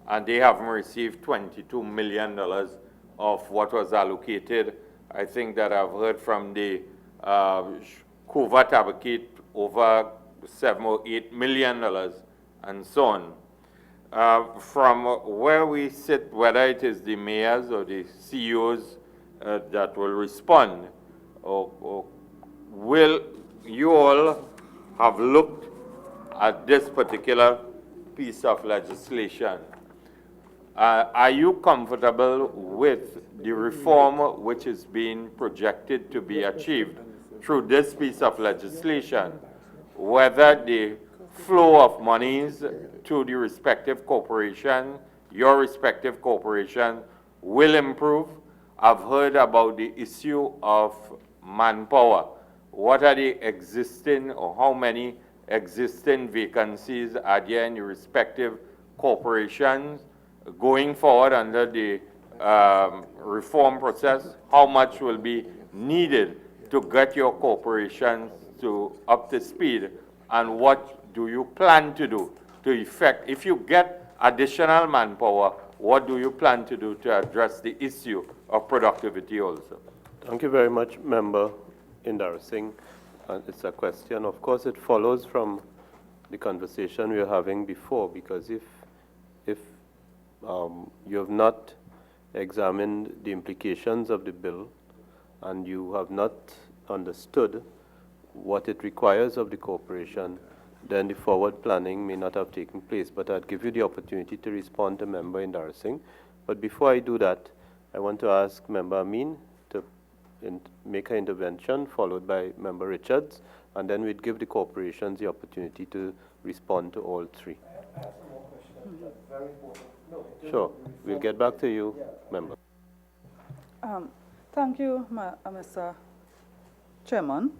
[SPEAKER 20] and they haven't received $22 million of what was allocated. I think that I've heard from the Covert Advocate over $7 or $8 million, and so on. From where we sit, whether it is the mayors or the CEOs that will respond, or will you all have looked at this particular piece of legislation? Are you comfortable with the reform which is being projected to be achieved through this piece of legislation, whether the flow of monies to the respective corporation, your respective corporation, will improve? I've heard about the issue of manpower. What are the existing, or how many existing vacancies are there in the respective corporations going forward under the reform process? How much will be needed to get your corporations up to speed, and what do you plan to do to effect, if you get additional manpower, what do you plan to do to address the issue of productivity also?
[SPEAKER 1] Thank you very much, Member Indar Singh. It's a question, of course, it follows from the conversation we were having before, because if you have not examined the implications of the bill and you have not understood what it requires of the corporation, then the forward planning may not have taken place. But I'd give you the opportunity to respond to Member Indar Singh. But before I do that, I want to ask Member Amin to make her intervention, followed by Member Richards, and then we'd give the corporations the opportunity to respond to all three.
[SPEAKER 21] I have some more questions. That's very important.
[SPEAKER 1] Sure. We'll get back to you, Member.
[SPEAKER 22] Thank you, Mr. Chairman.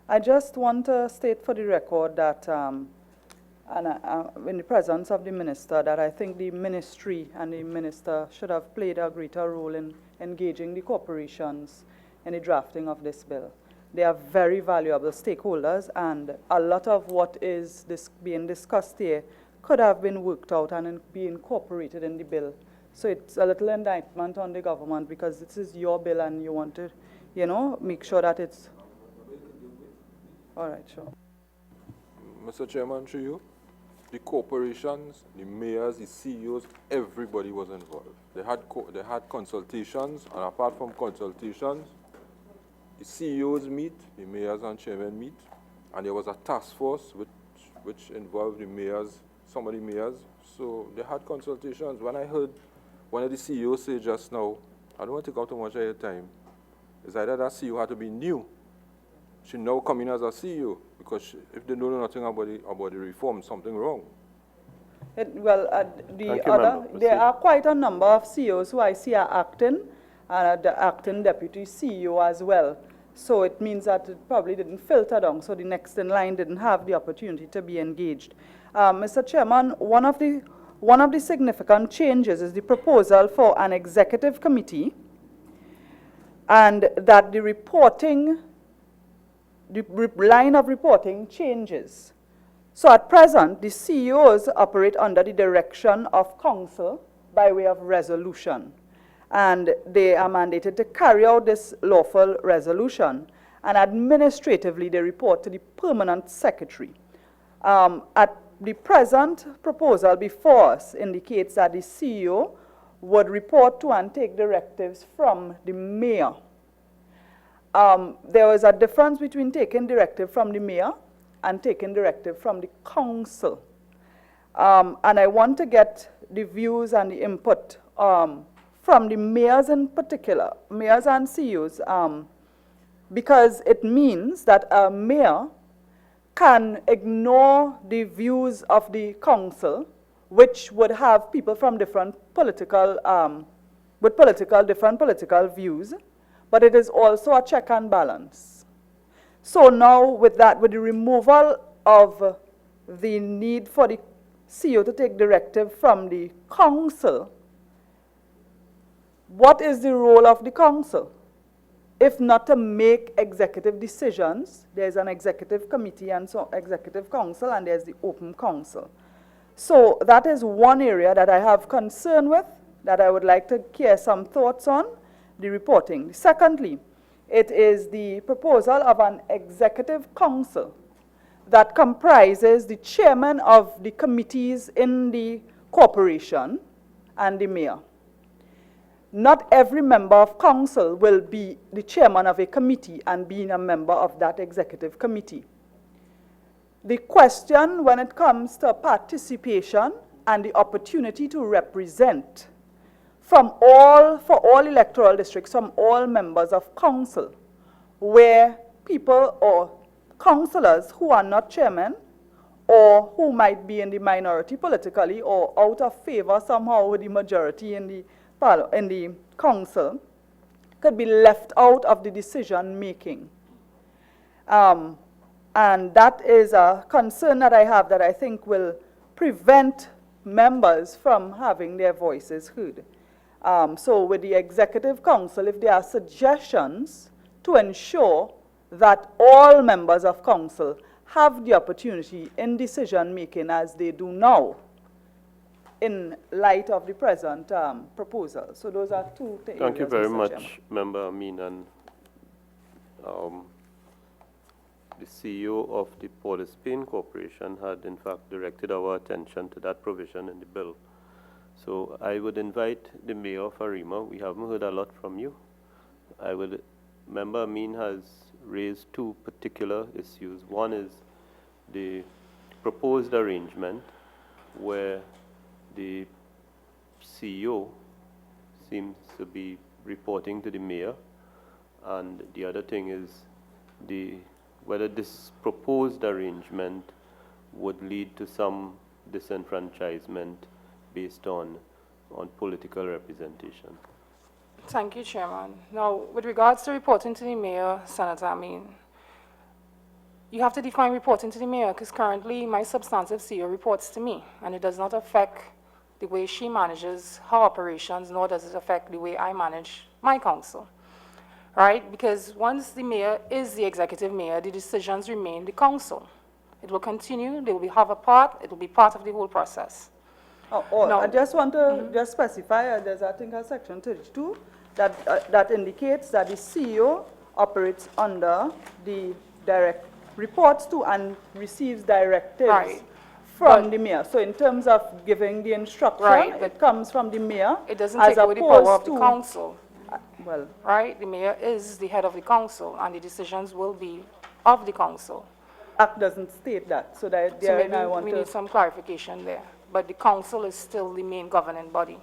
[SPEAKER 22] I just want to state for the record that, in the presence of the Minister, that I think the Ministry and the Minister should have played a greater role in engaging the corporations in the drafting of this bill. They are very valuable stakeholders, and a lot of what is being discussed here could have been worked out and be incorporated in the bill. So it's a little indictment on the government, because this is your bill and you want to, make sure that it's... All right, sure.
[SPEAKER 3] Mr. Chairman, through you, the corporations, the mayors, the CEOs, everybody was involved. They had consultations, and apart from consultations, the CEOs meet, the mayors and chairmen meet, and there was a task force which involved the mayors, some of the mayors. So they had consultations. When I heard one of the CEOs say just now, I don't want to take out too much of your time, it's either that CEO had to be new. She now come in as a CEO, because if they don't know nothing about the reform, something wrong.
[SPEAKER 22] There are quite a number of CEOs who I see are acting, and the acting deputy CEO as well. So it means that it probably didn't filter down, so the next in line didn't have the opportunity to be engaged. Mr. Chairman, one of the significant changes is the proposal for an executive committee, and that the line of reporting changes. So at present, the CEOs operate under the direction of Council by way of resolution, and they are mandated to carry out this lawful resolution, and administratively they report to the permanent secretary. At the present proposal before us indicates that the CEO would report to and take directives from the mayor. There is a difference between taking directive from the mayor and taking directive from the council. And I want to get the views and the input from the mayors in particular, mayors and CEOs, because it means that a mayor can ignore the views of the council, which would have people from different political, different political views, but it is also a check and balance. So now with that, with the removal of the need for the CEO to take directive from the council, what is the role of the council? If not to make executive decisions, there's an executive committee and so executive council, and there's the open council. So that is one area that I have concern with, that I would like to hear some thoughts on, the reporting. Secondly, it is the proposal of an executive council that comprises the chairman of the committees in the corporation and the mayor. Not every member of council will be the chairman of a committee and being a member of that executive committee. The question when it comes to participation and the opportunity to represent for all electoral districts, from all members of council, where people or councillors who are not chairmen or who might be in the minority politically or out of favor somehow with the majority in the council could be left out of the decision making. And that is a concern that I have that I think will prevent members from having their voices heard. So with the executive council, if there are suggestions to ensure that all members of council have the opportunity in decision making as they do now, in light of the present proposal. So those are two things.
[SPEAKER 1] Thank you very
[SPEAKER 22] Mr.
[SPEAKER 1] much,
[SPEAKER 22] Chairman.
[SPEAKER 1] Member Amin. And the CEO of the Port of Spain Corporation had in fact directed our attention to that provision in the bill. So I would invite the Mayor of Arima. We haven't heard a lot from you. Member Amin has raised two particular issues. One is the proposed arrangement where the CEO seems to be reporting to the mayor, and the other thing is whether this proposed arrangement would lead to some disenfranchisement based on political representation.
[SPEAKER 2] Thank you, Chairman. Now, with regards to reporting to the mayor, Senator Amin, you have to define reporting to the mayor, because currently my substantive CEO reports to me, and it does not affect the way she manages her operations, nor does it affect the way I manage my council, right? Because once the mayor is the executive mayor, the decisions remain the council. It will continue, they will have a part, it will be part of the whole process.
[SPEAKER 22] No. I just want to just specify, there's I think a section 32 that indicates that the CEO operates under the reports to and receives directives from the mayor. So in terms of giving the instruction, it comes from the mayor.
[SPEAKER 2] It doesn't take away the power of the council.
[SPEAKER 22] Well,
[SPEAKER 2] right? The mayor is the head of the council, and the decisions will be of the council.
[SPEAKER 22] Act doesn't state that, so that
[SPEAKER 2] So maybe we need some clarification there. But the council is still the main governing body.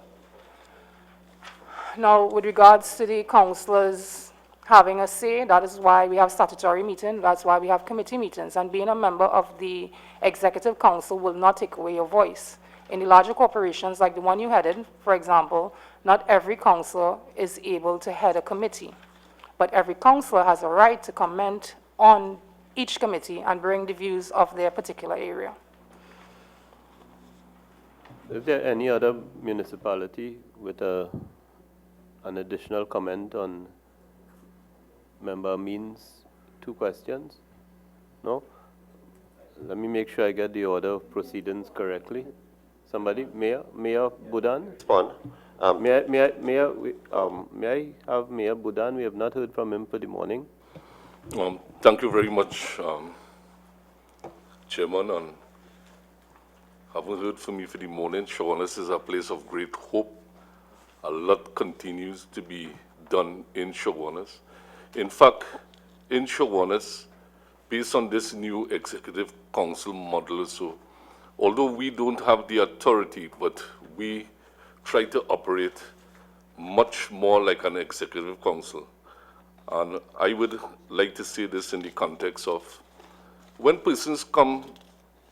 [SPEAKER 2] Now, with regards to the councillors having a say, that is why we have statutory meetings, that's why we have committee meetings, and being a member of the executive council will not take away your voice. In the larger corporations, like the one you headed, for example, not every councillor is able to head a committee, but every councillor has a right to comment on each committee and bring the views of their particular area.
[SPEAKER 1] Is there any other municipality with an additional comment on Member Amin's two questions? No? Let me make sure I get the order of proceedings correctly. Somebody? Mayor Budan?
[SPEAKER 7] Respond.
[SPEAKER 1] May I have Mayor Budan? We have not heard from him for the morning.
[SPEAKER 10] Thank you very much, Chairman, and haven't heard from you for the morning. Shawaness is a place of great hope. A lot continues to be done in Shawaness. In fact, in Shawaness, based on this new executive council model, so although we don't have the authority, but we try to operate much more like an executive council. And I would like to say this in the context of when persons come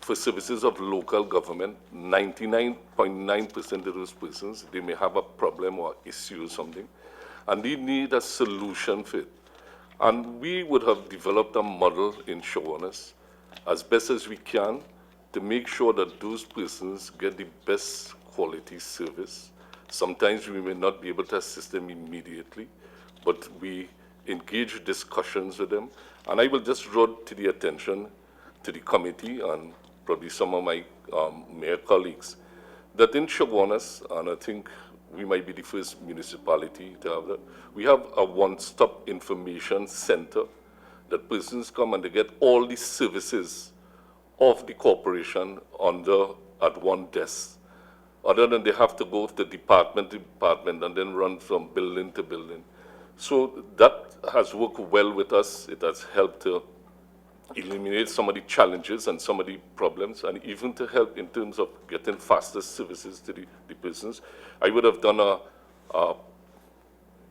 [SPEAKER 10] for services of local government, 99.9% of those persons, they may have a problem or issue or something, and they need a solution for it. And we would have developed a model in Shawaness as best as we can to make sure that those persons get the best quality service Sometimes we may not be able to assist them immediately, but we engage discussions with them. And I will just draw to the attention to the committee and probably some of my mayor colleagues that in Chaguanas, and I think we might be the first municipality to have that, we have a one-stop information center that persons come and they get all the services of the corporation at one desk. Other than they have to go to department to department and then run from building to building. So that has worked well with us. It has helped to eliminate some of the challenges and some of the problems, and even to help in terms of getting faster services to the persons. I would have done a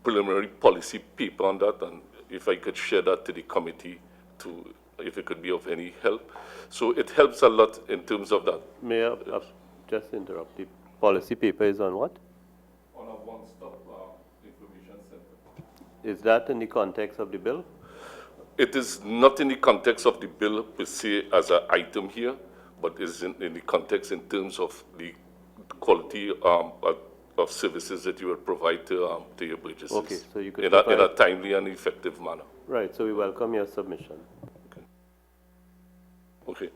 [SPEAKER 10] preliminary policy paper on that, and if I could share that to the committee, if it could be of any help. So it helps a lot in terms of that.
[SPEAKER 1] Mayor, just interrupt. The policy paper is on what?
[SPEAKER 10] On a one-stop information center.
[SPEAKER 1] Is that in the context of the bill?
[SPEAKER 10] It is not in the context of the bill per se as an item here, but is in the context in terms of the quality of services that you will provide to your burgesses.
[SPEAKER 1] Okay, so you could
[SPEAKER 10] in a timely and effective manner.
[SPEAKER 1] Right, so we welcome your submission.
[SPEAKER 10] Okay.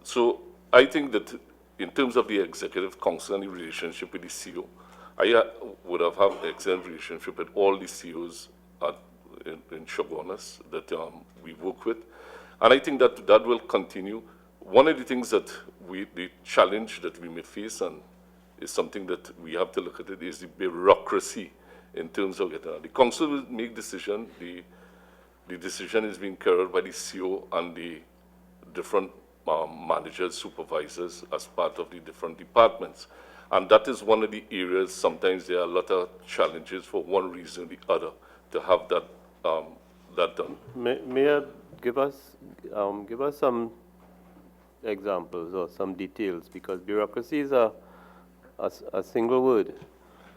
[SPEAKER 10] So I think that in terms of the Executive Council and the relationship with the CEO, I would have had an excellent relationship with all the CEOs in Chaguanas that we work with. And I think that will continue. One of the things that the challenge that we may face, and is something that we have to look at it, is the bureaucracy in terms of it. The council will make decision. The decision is being carried by the CEO and the different managers, supervisors as part of the different departments. And that is one of the areas, sometimes there are a lot of challenges for one reason or the other to have that done.
[SPEAKER 1] Mayor, give us some examples or some details, because bureaucracy is a single word.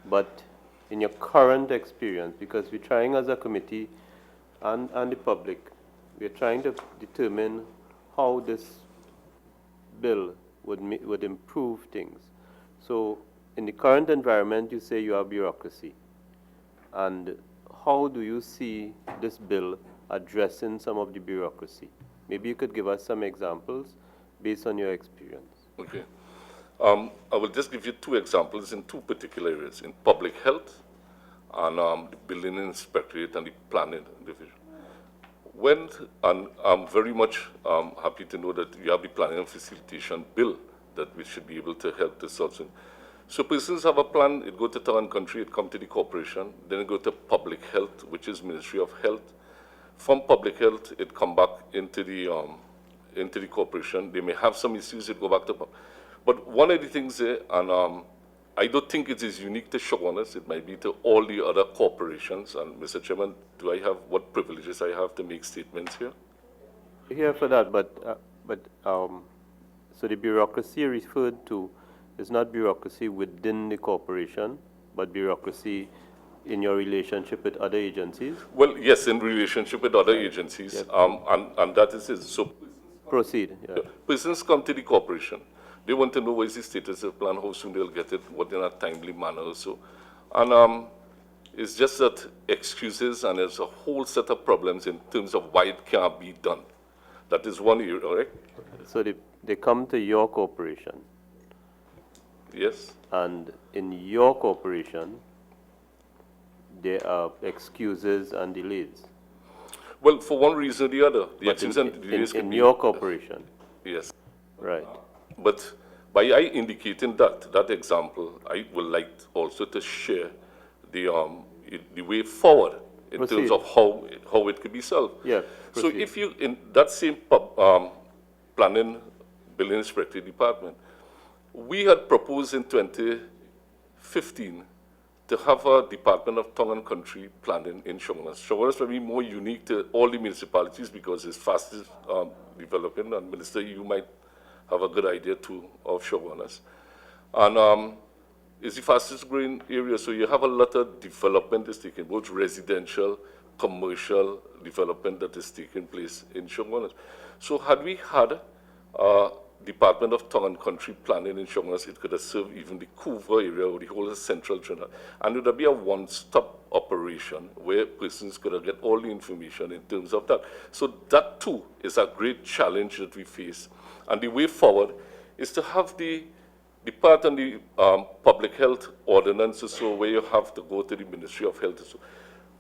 [SPEAKER 1] But in your current experience, because we're trying as a committee and the public, we're trying to determine how this bill would improve things. So in the current environment, you say you have bureaucracy. And how do you see this bill addressing some of the bureaucracy? Maybe you could give us some examples based on your experience.
[SPEAKER 10] Okay. I will just give you two examples in two particular areas, in public health and the building inspectorate and the planning division. And I'm very much happy to know that you have the planning and facilitation bill that we should be able to help to solve. So persons have a plan, it go to town and country, it come to the corporation, then it go to public health, which is Ministry of Health. From public health, it come back into the corporation. They may have some issues, it go back to public. But one of the things there, and I don't think it is unique to Chaguanas, it might be to all the other corporations. And Mr. Chairman, do I have what privileges I have to make statements here?
[SPEAKER 1] Here for that, so the bureaucracy referred to is not bureaucracy within the corporation, but bureaucracy in your relationship with other agencies?
[SPEAKER 10] Well, yes, in relationship with other agencies, yes. And that is it. So
[SPEAKER 1] proceed. Yeah.
[SPEAKER 10] Persons come to the corporation. They want to know what is the status of the plan, how soon they'll get it, what in a timely manner or so. And it's just that excuses, and there's a whole set of problems in terms of why it can't be done. That is one area, right?
[SPEAKER 1] So they come to your corporation.
[SPEAKER 10] Yes.
[SPEAKER 1] And in your corporation, there are excuses and delays.
[SPEAKER 10] Well, for one reason or the other, the excuses and delays
[SPEAKER 1] in your corporation.
[SPEAKER 10] Yes.
[SPEAKER 1] Right.
[SPEAKER 10] But by I indicating that example, I would like also to share the way forward in terms of how it could be solved.
[SPEAKER 1] Yeah.
[SPEAKER 10] So if you, in that same planning, building inspectorate department, we had proposed in 2015 to have a Department of Town and Country planning in Chaguanas. Chaguanas will be more unique to all the municipalities because it's fastest developing, and Minister, you might have a good idea too of Chaguanas. And it's the fastest growing area, so you have a lot of development is taking, both residential, commercial development that is taking place in Chaguanas. So had we had Department of Town and Country Planning in Shogunus, it could have served even the Couvreur area or the whole of central Trinidad. And it would be a one-stop operation where persons could have get all the information in terms of that. So that too is a great challenge that we face. And the way forward is to have the part on the public health ordinances, so where you have to go to the Ministry of Health. So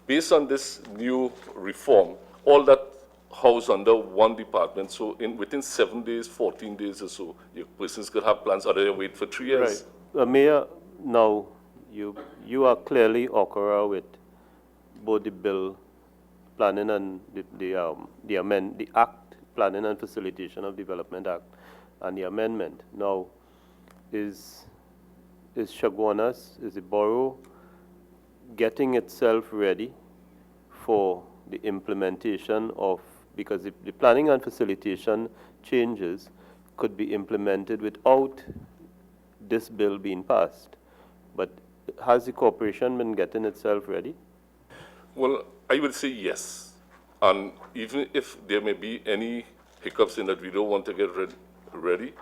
[SPEAKER 10] based on this new reform, all that housed under one department, so within 7 days, 14 days or so, your persons could have plans, other than wait for 3 years.
[SPEAKER 1] Right. Mayor, now you are clearly okra with both the bill planning and the Act, Planning and Facilitation of Development Act, and the amendment. Now, is Chaguanas, is the borough getting itself ready for the implementation of, because the planning and facilitation changes could be implemented without this bill being passed. But has the corporation been getting itself ready?
[SPEAKER 10] Well, I would say yes. And even if there may be any hiccups in that we don't want to get ready,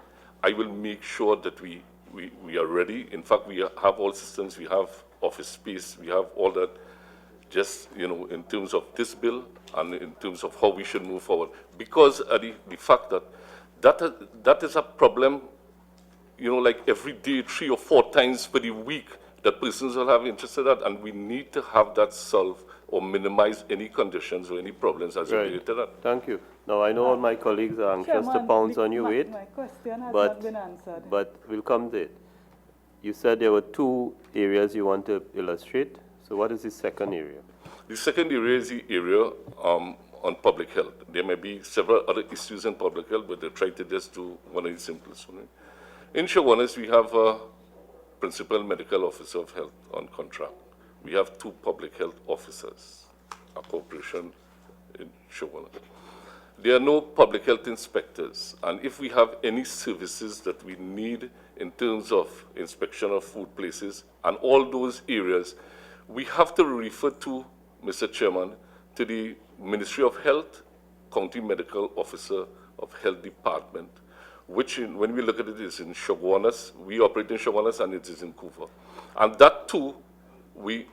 [SPEAKER 10] I will make sure that we are ready. In fact, we have all systems, we have office space, we have all that, just, in terms of this bill and in terms of how we should move forward. Because the fact that is a problem, like every day, 3 or 4 times per the week, that persons will have interest in that, and we need to have that solved or minimize any conditions or any problems as related to that.
[SPEAKER 1] Thank you. Now, I know all my colleagues are anxious to pounce on you, Wade,
[SPEAKER 22] my question has
[SPEAKER 1] but,
[SPEAKER 22] not been answered.
[SPEAKER 1] But we'll come to it. You said there were 2 areas you want to illustrate. So what is the second area?
[SPEAKER 10] The second area is the area on public health. There may be several other issues in public health, but they try to just do one of the simplest ones. In Chaguanas, we have a principal medical officer of health on contract. We have 2 public health officers, a corporation in Chaguanas. There are no public health inspectors, and if we have any services that we need in terms of inspection of food places and all those areas, we have to refer to, Mr. Chairman, to the Ministry of Health, County Medical Officer of Health Department, which, when we look at it, is in Chaguanas. We operate in Chaguanas, and it is in Couvreur. And that, too, we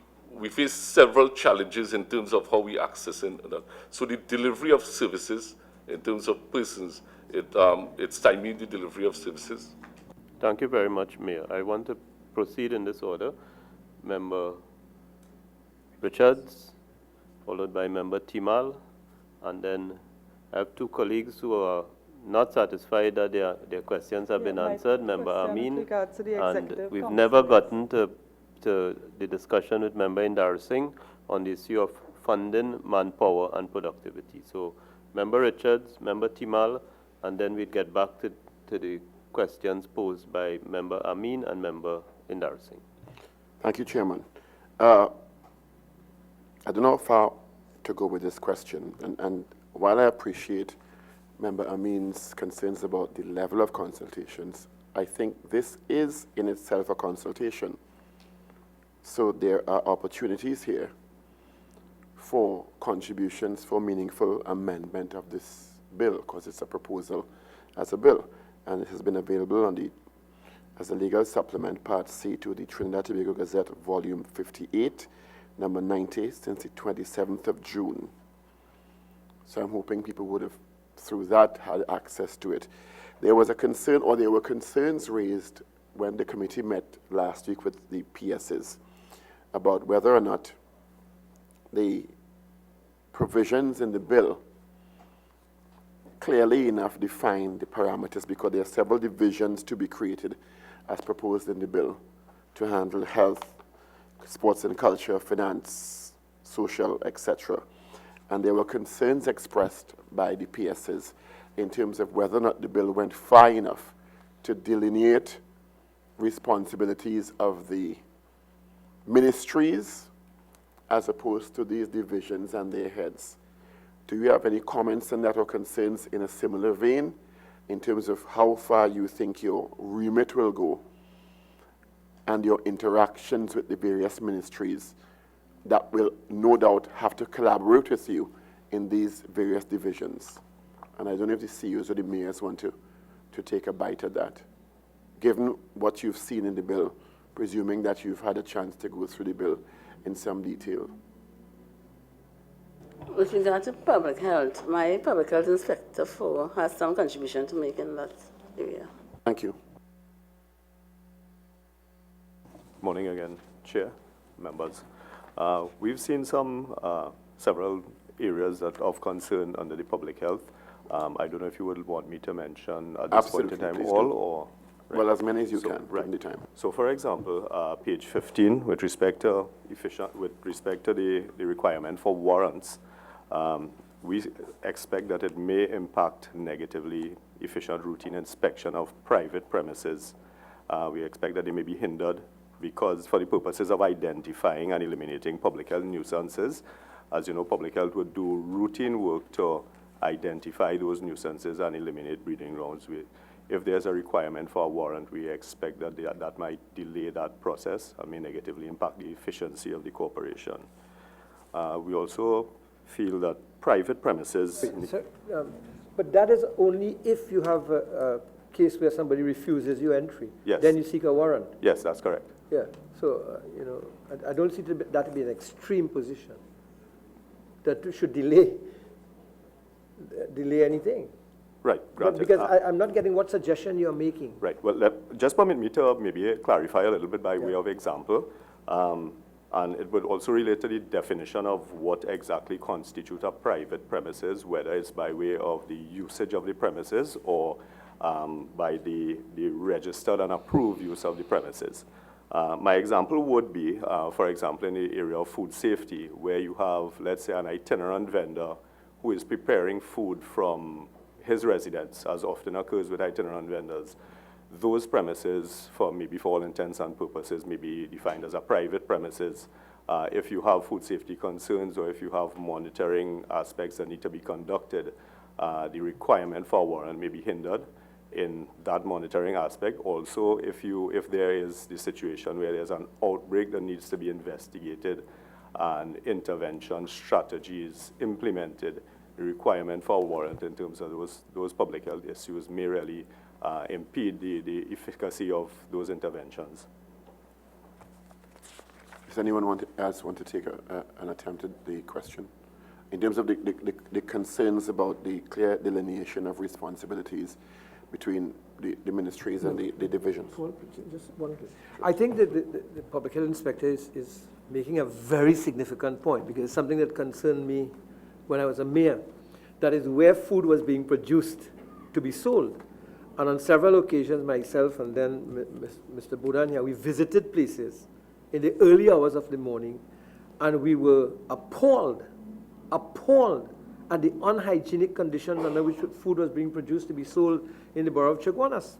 [SPEAKER 10] face several challenges in terms of how we access that. So the delivery of services, in terms of persons, it's timing the delivery of services.
[SPEAKER 1] Thank you very much, Mayor. I want to proceed in this order. Member Richards, followed by Member Timal, and then I have 2 colleagues who are not satisfied that their questions have been answered, Member Amin, and we've never gotten to the discussion with Member Indar Singh on the issue of funding, manpower, and productivity. So, Member Richards, Member Timal, and then we'd get back to the questions posed by Member Amin and Member Indar Singh.
[SPEAKER 17] Thank you, Chairman. I don't know how far to go with this question, and while I appreciate Member Amin's concerns about the level of consultations, I think this is in itself a consultation. So there are opportunities here for contributions for meaningful amendment of this bill, because it's a proposal as a bill, and it has been available on as a legal supplement, Part C to the Trinidad Tobago Gazette, Volume 58, number 90, since the 27th of June. So I'm hoping people would have, through that, had access to it. There was a concern, or there were concerns raised when the committee met last week with the PSs about whether or not the provisions in the bill clearly enough define the parameters, because there are several divisions to be created as proposed in the bill to handle health, sports and culture, finance, social, etc. And there were concerns expressed by the PSs in terms of whether or not the bill went far enough to delineate responsibilities of the ministries as opposed to these divisions and their heads. Do you have any comments on that or concerns in a similar vein in terms of how far you think your remit will go and your interactions with the various ministries that will no doubt have to collaborate with you in these various divisions? And I don't know if the CEOs or the mayors want to to take a bite at that, given what you've seen in the bill, presuming that you've had a chance to go through the bill in some detail?
[SPEAKER 6] With regard to public health, my public health inspector 4 has some contribution to make in that area.
[SPEAKER 17] Thank you.
[SPEAKER 14] Morning again, Chair, members. We've seen several areas of concern under the public health. I don't know if you would want me to mention at this point in time all, or... Right.
[SPEAKER 17] Well, as many as you can,
[SPEAKER 14] right.
[SPEAKER 17] in the time.
[SPEAKER 14] So, for example, page 15, with respect to the requirement for warrants, we expect that it may impact negatively efficient routine inspection of private premises. We expect that they may be hindered because, for the purposes of identifying and eliminating public health nuisances, as you know, public health would do routine work to identify those nuisances and eliminate breeding grounds. If there's a requirement for a warrant, we expect that that might delay that process and may negatively impact the efficiency of the corporation. We also feel that private premises...
[SPEAKER 19] Wait, sir, but that is only if you have a case where somebody refuses you entry.
[SPEAKER 14] Yes.
[SPEAKER 19] Then you seek a warrant.
[SPEAKER 14] Yes, that's correct.
[SPEAKER 19] Yeah, so, I don't see that to be an extreme position that should delay anything.
[SPEAKER 14] Right, granted.
[SPEAKER 19] Because I'm not getting what suggestion you're making.
[SPEAKER 14] Right, well, just permit me to maybe clarify a little bit by way of example. And it would also relate to the definition of what exactly constitutes a private premises, whether it's by way of the usage of the premises or by the registered and approved use of the premises. My example would be, for example, in the area of food safety, where you have, let's say, an itinerant vendor who is preparing food from his residence, as often occurs with itinerant vendors. Those premises, for all intents and purposes, may be defined as a private premises. If you have food safety concerns or if you have monitoring aspects that need to be conducted, the requirement for a warrant may be hindered in that monitoring aspect. Also, if there is the situation where there's an outbreak that needs to be investigated and intervention strategies implemented, the requirement for a warrant in terms of those public health issues may really impede the efficacy of those interventions.
[SPEAKER 17] Does anyone else want to take an attempt at the question? In terms of the concerns about the clear delineation of responsibilities between the ministries and the divisions.
[SPEAKER 19] Just one. I think that the public health inspector is making a very significant point, because it's something that concerned me when I was a mayor. That is where food was being produced to be sold. And on several occasions, myself and then Mr. Bodan here, we visited places in the early hours of the morning, and we were appalled at the unhygienic conditions under which food was being produced to be sold in the borough of Chaguanas.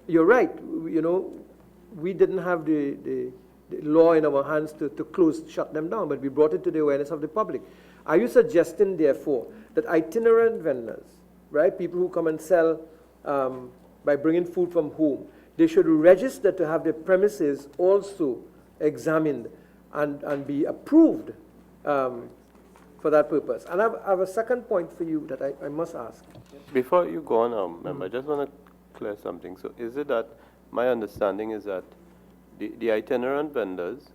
[SPEAKER 19] You're right, we didn't have the law in our hands to shut them down, but we brought it to the awareness of the public. Are you suggesting, therefore, that itinerant vendors, right, people who come and sell by bringing food from home, they should register to have their premises also examined and be approved for that purpose? And I have a second point for you that I must ask.
[SPEAKER 1] Before you go on, member, I just want to clear something. So is it that, my understanding is that the itinerant vendors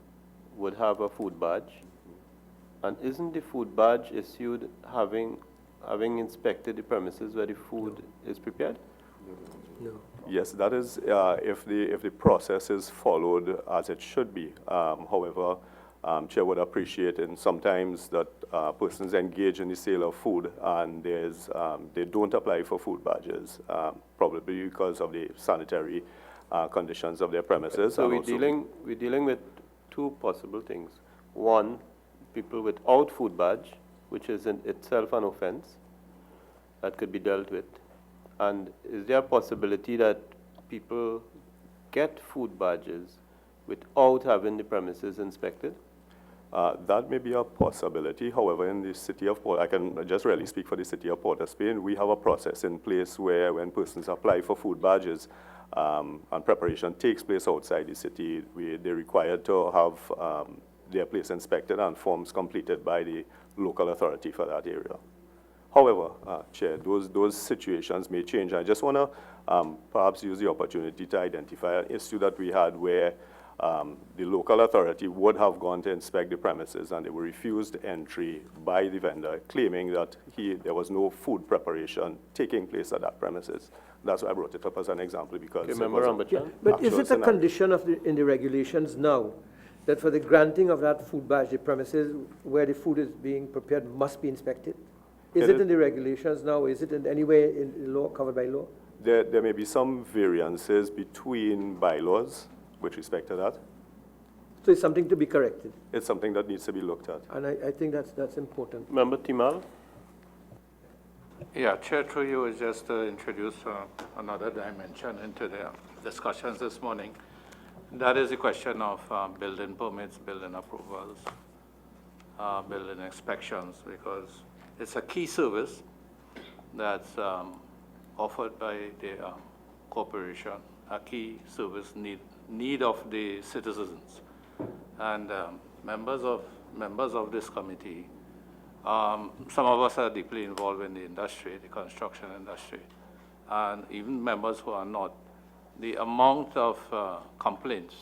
[SPEAKER 1] would have a food badge, and isn't the food badge issued having inspected the premises where the food is prepared?
[SPEAKER 19] No.
[SPEAKER 14] Yes, that is if the process is followed as it should be. However, Chair would appreciate, and sometimes that persons engage in the sale of food and they don't apply for food badges, probably because of the sanitary conditions of their premises.
[SPEAKER 1] So we're dealing with two possible things. One, people without food badge, which is in itself an offense that could be dealt with. And is there a possibility that people get food badges without having the premises inspected?
[SPEAKER 14] That may be a possibility. However, in the city of Port, I can just really speak for the city of Port of Spain, we have a process in place where when persons apply for food badges and preparation takes place outside the city, they're required to have their place inspected and forms completed by the local authority for that area. However, Chair, those situations may change. I just want to perhaps use the opportunity to identify an issue that we had where the local authority would have gone to inspect the premises and they were refused entry by the vendor, claiming that there was no food preparation taking place at that premises. That's why I brought it up as an example, because
[SPEAKER 19] But is it a condition in the regulations now that for the granting of that food badge, the premises where the food is being prepared must be inspected? Is it in the regulations now? Is it in any way in the law, covered by law?
[SPEAKER 14] There may be some variances between bylaws with respect to that.
[SPEAKER 19] So it's something to be corrected?
[SPEAKER 14] It's something that needs to be looked at.
[SPEAKER 19] And I think that's important.
[SPEAKER 1] Member Timal?
[SPEAKER 18] Yeah, Chair, through you is just to introduce another dimension into the discussions this morning. That is the question of building permits, building approvals, building inspections, because it's a key service that's offered by the corporation, a key service need of the citizens. And members of this committee, some of us are deeply involved in the industry, the construction industry, and even members who are not. The amount of complaints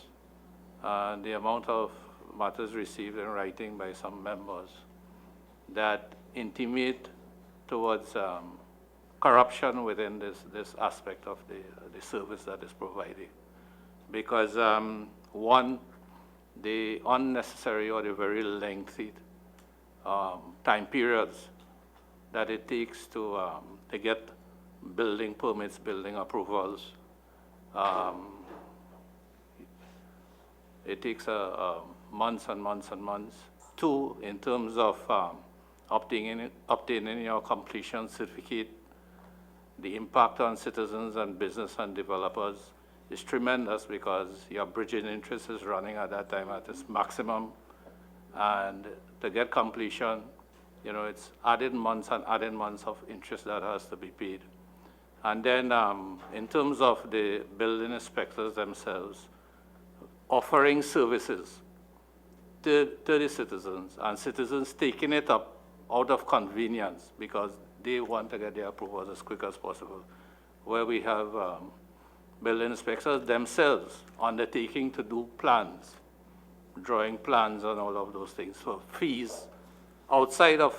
[SPEAKER 18] and the amount of matters received in writing by some members that intimate towards corruption within this aspect of the service that is provided. Because one, the unnecessary or the very lengthy time periods that it takes to get building permits, building approvals. It takes months and months and months. Two, in terms of obtaining your completion certificate, the impact on citizens and business and developers is tremendous, because your bridging interest is running at that time at its maximum. And to get completion, it's added months and added months of interest that has to be paid. And then in terms of the building inspectors themselves, offering services to the citizens, and citizens taking it up out of convenience because they want to get their approvals as quick as possible, where we have building inspectors themselves undertaking to do plans, drawing plans and all of those things for fees outside of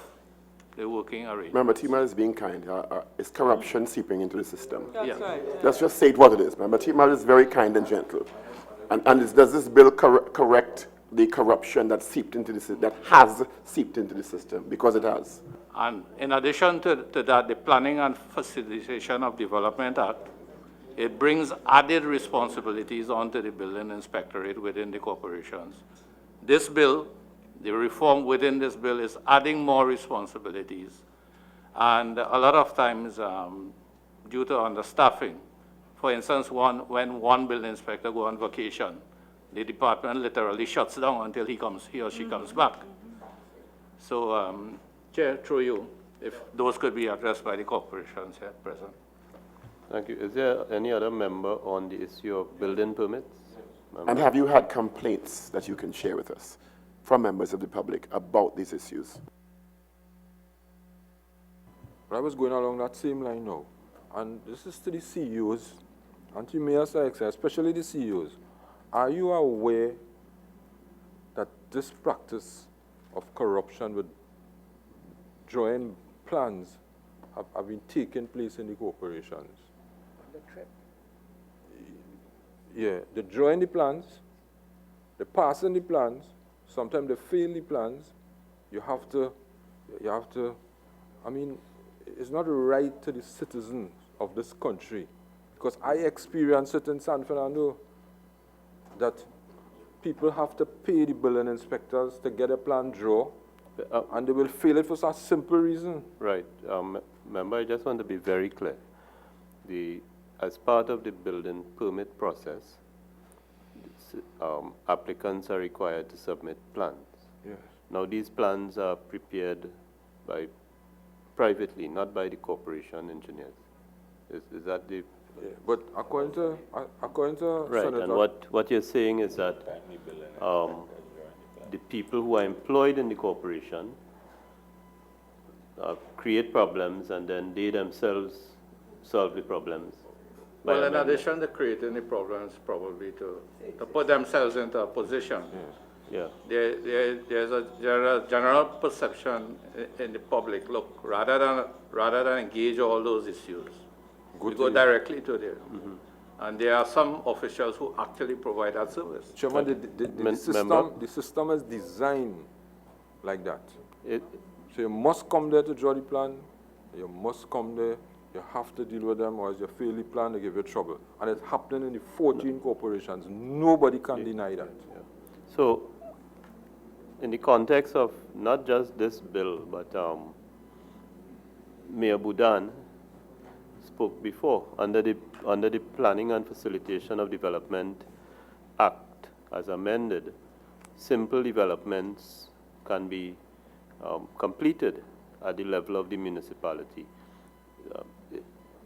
[SPEAKER 18] the working arrangement.
[SPEAKER 17] Remember, Tima is being kind. Is corruption seeping into the system?
[SPEAKER 19] That's right.
[SPEAKER 17] Let's just say it what it is. Remember, Tima is very kind and gentle. And does this bill correct the corruption that seeped into the system, that has seeped into the system? Because it has.
[SPEAKER 18] And in addition to that, the Planning and Facilitation of Development Act, it brings added responsibilities onto the building inspectorate within the corporations. This bill, the reform within this bill, is adding more responsibilities. And a lot of times, due to understaffing, for instance, when one building inspector goes on vacation, the department literally shuts down until he or she comes back. So, Chair, through you, if those could be addressed by the corporations here present.
[SPEAKER 1] Thank you. Is there any other member on the issue of building permits?
[SPEAKER 17] And have you had complaints that you can share with us from members of the public about these issues?
[SPEAKER 3] I was going along that same line now, and this is to the CEOs and to Mayor Sykes, especially the CEOs. Are you aware that this practice of corruption with drawing plans have been taking place in the corporations? Yeah, they're drawing the plans, they're passing the plans, sometimes they fail the plans. You have to, I mean, it's not right to the citizens of this country, because I experienced it in San Fernando, that people have to pay the building inspectors to get a plan drawn, and they will fail it for such simple reason.
[SPEAKER 1] Right. Member, I just want to be very clear. As part of the building permit process, applicants are required to submit plans.
[SPEAKER 3] Yes.
[SPEAKER 1] Now, these plans are prepared privately, not by the corporation engineers. Is that the...
[SPEAKER 3] Yeah, but according to
[SPEAKER 1] right,
[SPEAKER 3] Senator,
[SPEAKER 1] and what you're saying is that the people who are employed in the corporation create problems and then they themselves solve the problems. by
[SPEAKER 18] Well, in
[SPEAKER 1] amendment.
[SPEAKER 18] addition to creating the problems, probably to put themselves into a position.
[SPEAKER 1] Yeah.
[SPEAKER 18] There's a general perception in the public, look, rather than engage all those issues, we go directly to them. And there are some officials who actually provide that service.
[SPEAKER 3] Chairman, the system is designed like that. So you must come there to draw the plan, you must come there, you have to deal with them, or as you fail the plan, they give you trouble. And it's happening in the 14 corporations. Nobody can deny that.
[SPEAKER 1] So, in the context of not just this bill, but Mayor Boudin spoke before, under the Planning and Facilitation of Development Act as amended, simple developments can be completed at the level of the municipality.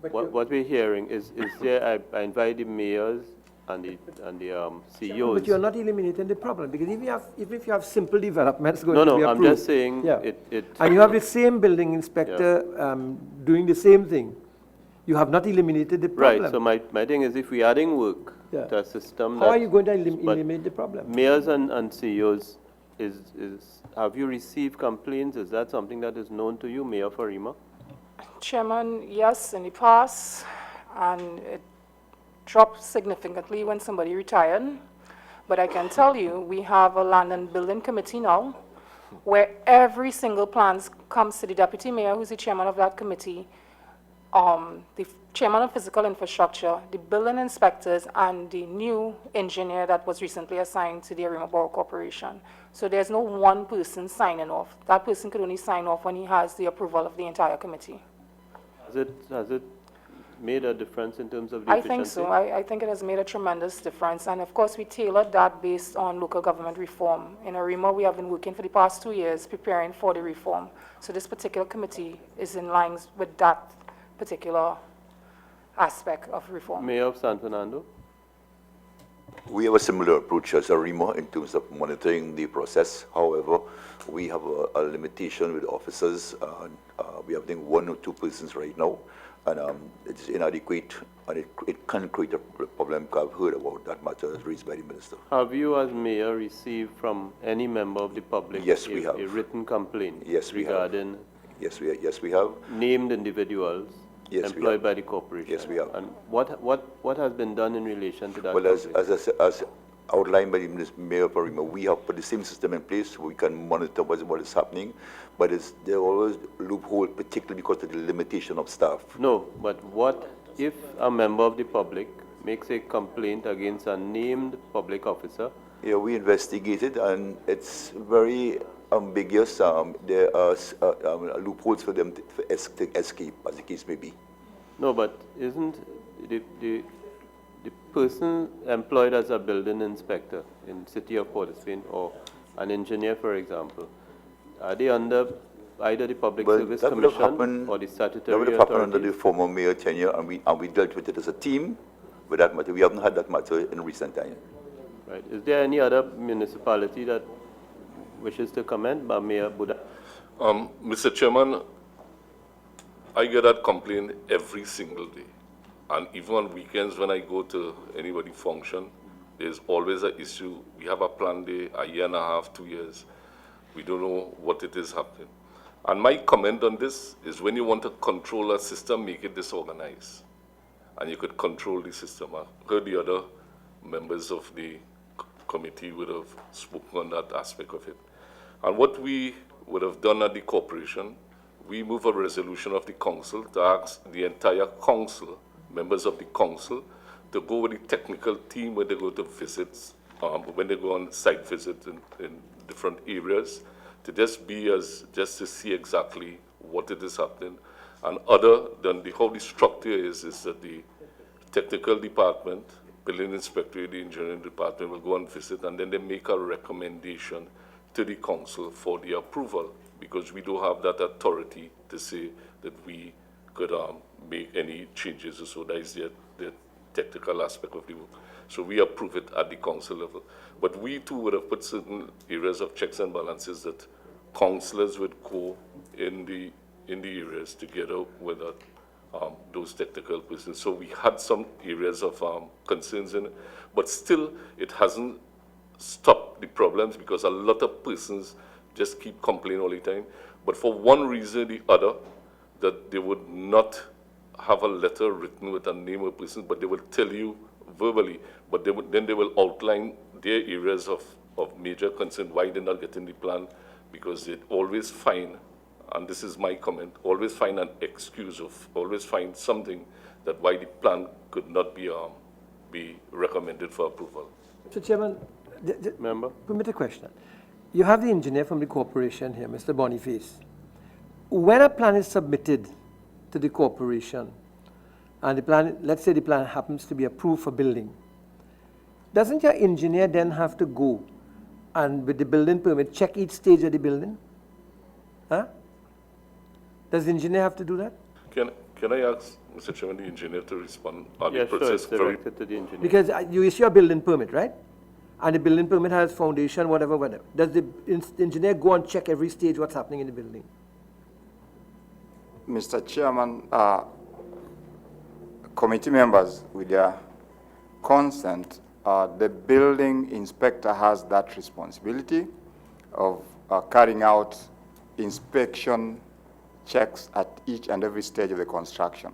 [SPEAKER 1] What we're hearing is there, I invite the mayors and the CEOs.
[SPEAKER 19] But you're not eliminating the problem, because if you have simple developments going
[SPEAKER 1] No,
[SPEAKER 19] to be
[SPEAKER 1] no,
[SPEAKER 19] approved.
[SPEAKER 1] I'm just saying
[SPEAKER 19] And you have the same building inspector doing the same thing. You have not eliminated the problem.
[SPEAKER 1] Right, so my thing is, if we're adding work to a system
[SPEAKER 19] How are you going to eliminate the problem?
[SPEAKER 1] Mayors and CEOs, have you received complaints? Is that something that is known to you, Mayor Farima?
[SPEAKER 2] Chairman, yes, in the past, and it dropped significantly when somebody retired. But I can tell you, we have a land and building committee now, where every single plan comes to the deputy mayor, who's the chairman of that committee, the chairman of physical infrastructure, the building inspectors, and the new engineer that was recently assigned to the Arima Borough Corporation. So there's no one person signing off. That person could only sign off when he has the approval of the entire committee.
[SPEAKER 1] Has it made a difference in terms of the
[SPEAKER 2] I
[SPEAKER 1] efficiency?
[SPEAKER 2] think so. I think it has made a tremendous difference. And of course, we tailored that based on local government reform. In Arima, we have been working for the past 2 years preparing for the reform. So this particular committee is in line with that particular aspect of reform.
[SPEAKER 1] Mayor of San Fernando?
[SPEAKER 5] We have a similar approach as Arima in terms of monitoring the process. However, we have a limitation with officers. We have, I think, 1 or 2 persons right now, and it's inadequate, and it can create a problem. I've heard about that matter raised by the minister.
[SPEAKER 1] Have you, as mayor, received from any member of the public
[SPEAKER 5] we have.
[SPEAKER 1] a written complaint
[SPEAKER 5] Yes, we
[SPEAKER 1] regarding
[SPEAKER 5] have. Yes, we have.
[SPEAKER 1] Named individuals employed by the corporation?
[SPEAKER 5] Yes, we have.
[SPEAKER 1] And what has been done in relation to that?
[SPEAKER 5] Well, as outlined by the Mayor of Arima, we have put the same system in place so we can monitor what is happening, but there are always loopholes, particularly because of the limitation of staff.
[SPEAKER 1] No, but what if a member of the public makes a complaint against a named public officer?
[SPEAKER 5] Yeah, we investigated, and it's very ambiguous. There are loopholes for them to escape, as the case may be.
[SPEAKER 1] No, but isn't the person employed as a building inspector in City of Port of Spain, or an engineer, for example, are they under either the Public Service Commission or the statutory
[SPEAKER 5] That would have happened under the former mayor tenure, and we dealt with it as a team with that matter. We haven't had that matter in recent time.
[SPEAKER 1] Right. Is there any other municipality that wishes to comment by Mayor Buddha?
[SPEAKER 10] Mr. Chairman, I get that complaint every single day. And even on weekends when I go to anybody's function, there's always an issue. We have a plan day, a year and a half, 2 years. We don't know what it is happening. And my comment on this is when you want to control a system, make it disorganized. And you could control the system. I heard the other members of the committee would have spoken on that aspect of it. And what we would have done at the corporation, we move a resolution of the council to ask the entire council, members of the council, to go with the technical team when they go to visits, when they go on site visits in different areas, to just to see exactly what it is happening. And other than how the structure is that the technical department, building inspector, the engineering department will go and visit, and then they make a recommendation to the council for the approval, because we don't have that authority to say that we could make any changes. So that is the technical aspect of the work. So we approve it at the council level. But we too would have put certain areas of checks and balances that councillors would go in in the areas together with those technical persons. So we had some areas of concerns in it, but still it hasn't stopped the problems because a lot of persons just keep complaining all the time. But for one reason or the other, that they would not have a letter written with a name of person, but they will tell you verbally, but then they will outline their areas of major concern, why they're not getting the plan, because they always find, and this is my comment, always find an excuse of, always find something that why the plan could not be recommended for approval.
[SPEAKER 19] Mr. Chairman,
[SPEAKER 1] Member?
[SPEAKER 19] permit a question. You have the engineer from the corporation here, Mr. Boniface. When a plan is submitted to the corporation, and the plan, let's say the plan happens to be approved for building, doesn't your engineer then have to go and with the building permit check each stage of the building? Huh? Does the engineer have to do that?
[SPEAKER 10] Can I ask, Mr. Chairman, the engineer to respond on
[SPEAKER 1] Yeah,
[SPEAKER 10] the process?
[SPEAKER 1] sure, it's directed to the engineer.
[SPEAKER 19] Because you issue a building permit, right? And the building permit has foundation, whatever, whatever. Does the engineer go and check every stage what's happening in the building?
[SPEAKER 12] Mr. Chairman, committee members, with their consent, the building inspector has that responsibility of carrying out inspection checks at each and every stage of the construction.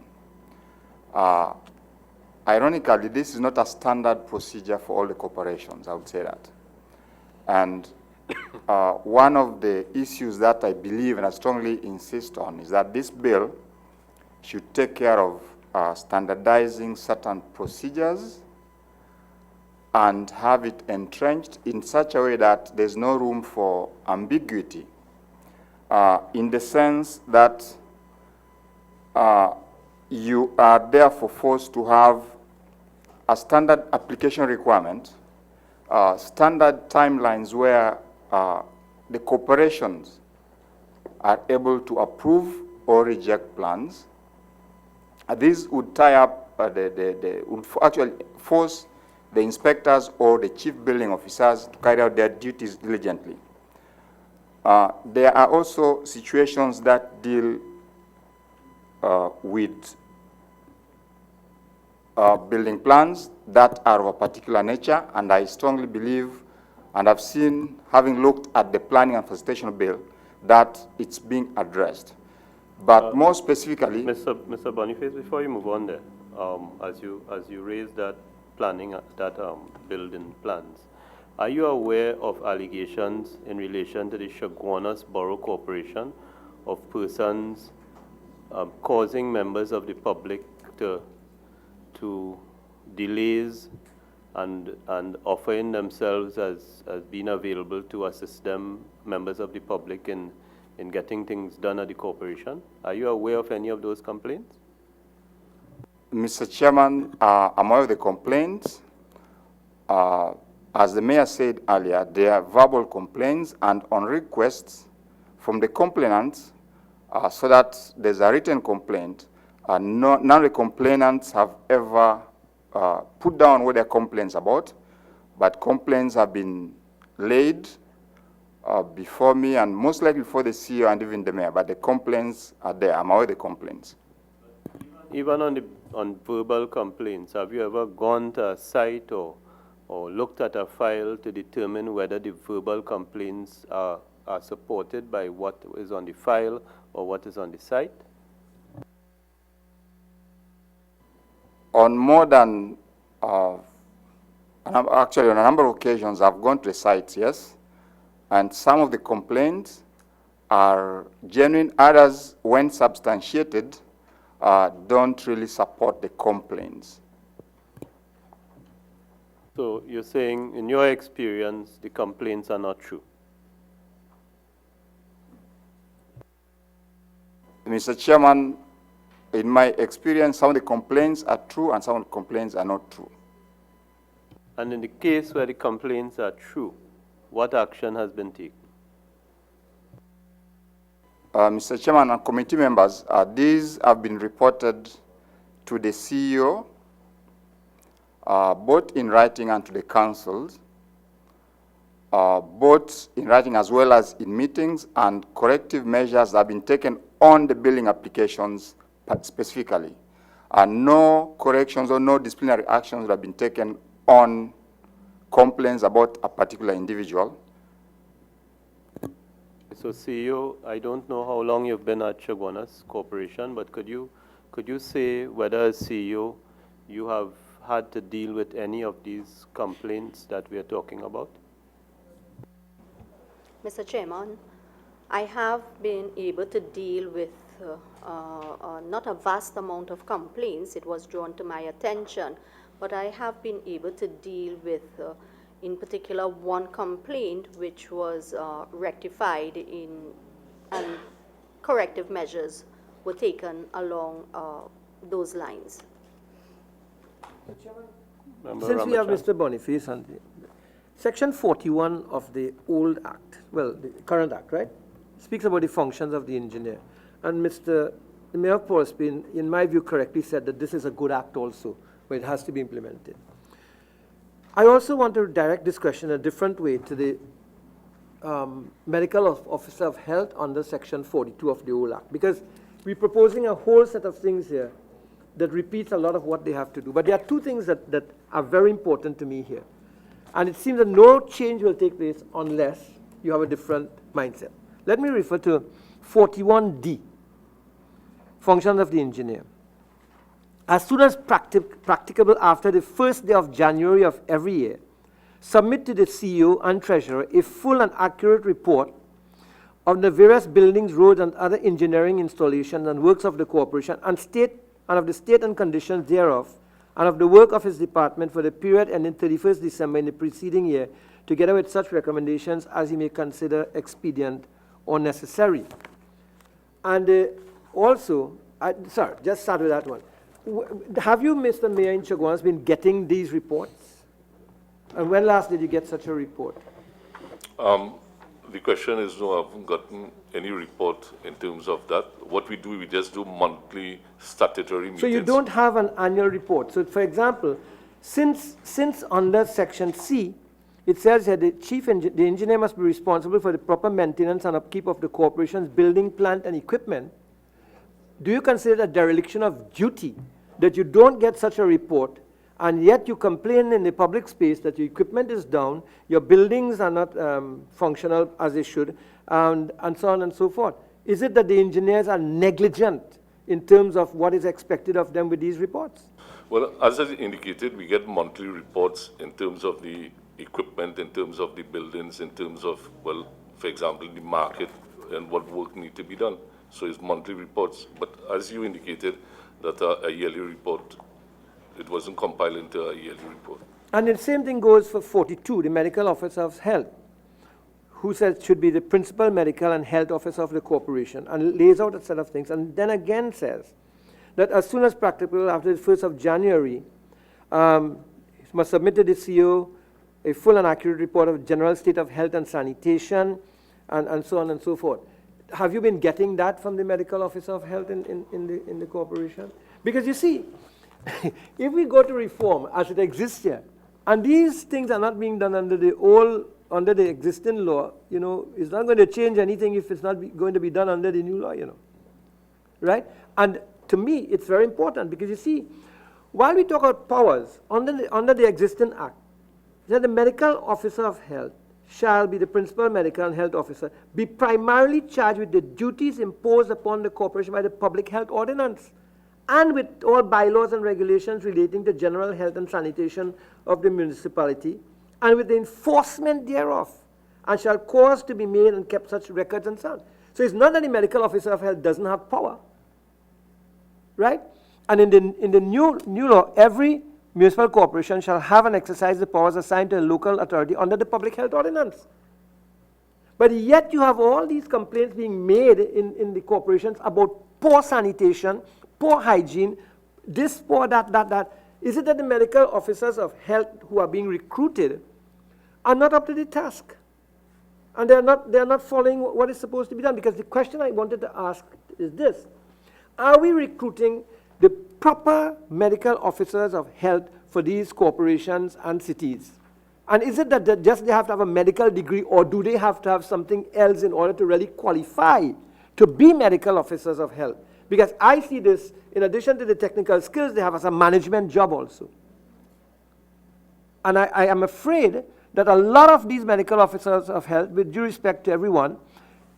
[SPEAKER 12] Ironically, this is not a standard procedure for all the corporations, I would say that. And one of the issues that I believe and I strongly insist on is that this bill should take care of standardizing certain procedures and have it entrenched in such a way that there's no room for ambiguity, in the sense that you are therefore forced to have a standard application requirement, standard timelines where the corporations are able to approve or reject plans. This would tie up, would actually force the inspectors or the chief building officers to carry out their duties diligently. There are also situations that deal with building plans that are of a particular nature, and I strongly believe, and I've seen, having looked at the planning and facilitation bill, that it's being addressed. But more specifically,
[SPEAKER 1] Mr. Boniface, before you move on there, as you raise that planning, building plans, are you aware of allegations in relation to the Chaguanas Borough Corporation of persons causing members of the public to delays and offering themselves as being available to assist them, members of the public, in getting things done at the corporation? Are you aware of any of those complaints?
[SPEAKER 12] Mr. Chairman, I'm aware of the complaints. As the mayor said earlier, there are verbal complaints, and on requests from the complainants, so that there's a written complaint, none of the complainants have ever put down what their complaints about, but complaints have been laid before me and most likely before the CEO and even the mayor, but the complaints are there. I'm aware of the complaints.
[SPEAKER 1] Even on verbal complaints, have you ever gone to a site or looked at a file to determine whether the verbal complaints are supported by what is on the file or what is on the site?
[SPEAKER 12] On more than, actually on a number of occasions, I've gone to the sites, yes, and some of the complaints are genuine. Others, when substantiated, don't really support the complaints.
[SPEAKER 1] So you're saying, in your experience, the complaints are not true?
[SPEAKER 12] Mr. Chairman, in my experience, some of the complaints are true and some of the complaints are not true.
[SPEAKER 1] And in the case where the complaints are true, what action has been taken?
[SPEAKER 12] Mr. Chairman and committee members, these have been reported to the CEO, both in writing and to the councils. both in writing as well as in meetings, and corrective measures have been taken on the billing applications specifically. And no corrections or no disciplinary actions have been taken on complaints about a particular individual.
[SPEAKER 1] So CEO, I don't know how long you've been at Chaguanas Corporation, but could you say whether as CEO you have had to deal with any of these complaints that we are talking about?
[SPEAKER 8] Mr. Chairman, I have been able to deal with not a vast amount of complaints. It was drawn to my attention, but I have been able to deal with, in particular, one complaint which was rectified and corrective measures were taken along those lines.
[SPEAKER 19] Since we have Mr. Boniface, and Section 41 of the old Act, well, the current Act, right, speaks about the functions of the engineer. And the Mayor of Port of Spain, in my view, correctly said that this is a good act also, but it has to be implemented. I also want to direct this question a different way to the Medical Officer of Health under Section 42 of the old Act, because we're proposing a whole set of things here that repeats a lot of what they have to do. But there are two things that are very important to me here. And it seems that no change will take place unless you have a different mindset. Let me refer to 41D, functions of the engineer. As soon as practicable after the first day of January of every year, submit to the CEO and Treasurer a full and accurate report of the various buildings, roads, and other engineering installations and works of the corporation, and of the state and conditions thereof, and of the work of his department for the period ending 31st December in the preceding year, together with such recommendations as he may consider expedient or necessary. And also, sorry, just start with that one. Have you, Mr. Mayor in Chaguanas, been getting these reports? And when last did you get such a report?
[SPEAKER 10] The question is, no, I haven't gotten any report in terms of that. What we do, we just do monthly statutory meetings.
[SPEAKER 19] So you don't have an annual report. So, for example, since under Section C, it says that the engineer must be responsible for the proper maintenance and upkeep of the corporation's building, plant, and equipment. Do you consider a dereliction of duty that you don't get such a report, and yet you complain in the public space that your equipment is down, your buildings are not functional as they should, and so on and so forth? Is it that the engineers are negligent in terms of what is expected of them with these reports?
[SPEAKER 10] Well, as I indicated, we get monthly reports in terms of the equipment, in terms of the buildings, in terms of, well, for example, the market and what work need to be done. So it's monthly reports. But as you indicated, that a yearly report, it wasn't compiled into a yearly report.
[SPEAKER 19] And the same thing goes for 42, the Medical Officer of Health, who says should be the principal medical and health officer of the corporation, and lays out a set of things, and then again says that as soon as practicable after the 1st of January, must submit to the CEO a full and accurate report of general state of health and sanitation, and so on and so forth. Have you been getting that from the Medical Officer of Health in the corporation? Because you see, if we go to reform as it exists here, and these things are not being done under the existing law, you know, it's not going to change anything if it's not going to be done under the new law, you know, right? And to me, it's very important because you see, while we talk about powers under the existing act, that the Medical Officer of Health shall be the principal medical and health officer, be primarily charged with the duties imposed upon the corporation by the Public Health Ordinance, and with all bylaws and regulations relating to general health and sanitation of the municipality, and with the enforcement thereof, and shall cause to be made and kept such records and so on. So it's not that the Medical Officer of Health doesn't have power, right? And in the new law, every municipal corporation shall have and exercise the powers assigned to a local authority under the Public Health Ordinance. But yet you have all these complaints being made in the corporations about poor sanitation, poor hygiene, this, poor, that. Is it that the medical officers of health who are being recruited are not up to the task? And they're not following what is supposed to be done? Because the question I wanted to ask is this: are we recruiting the proper medical officers of health for these corporations and cities? And is it that they have to have a medical degree, or do they have to have something else in order to really qualify to be medical officers of health? Because I see this, in addition to the technical skills they have, as a management job also. And I am afraid that a lot of these medical officers of health, with due respect to everyone,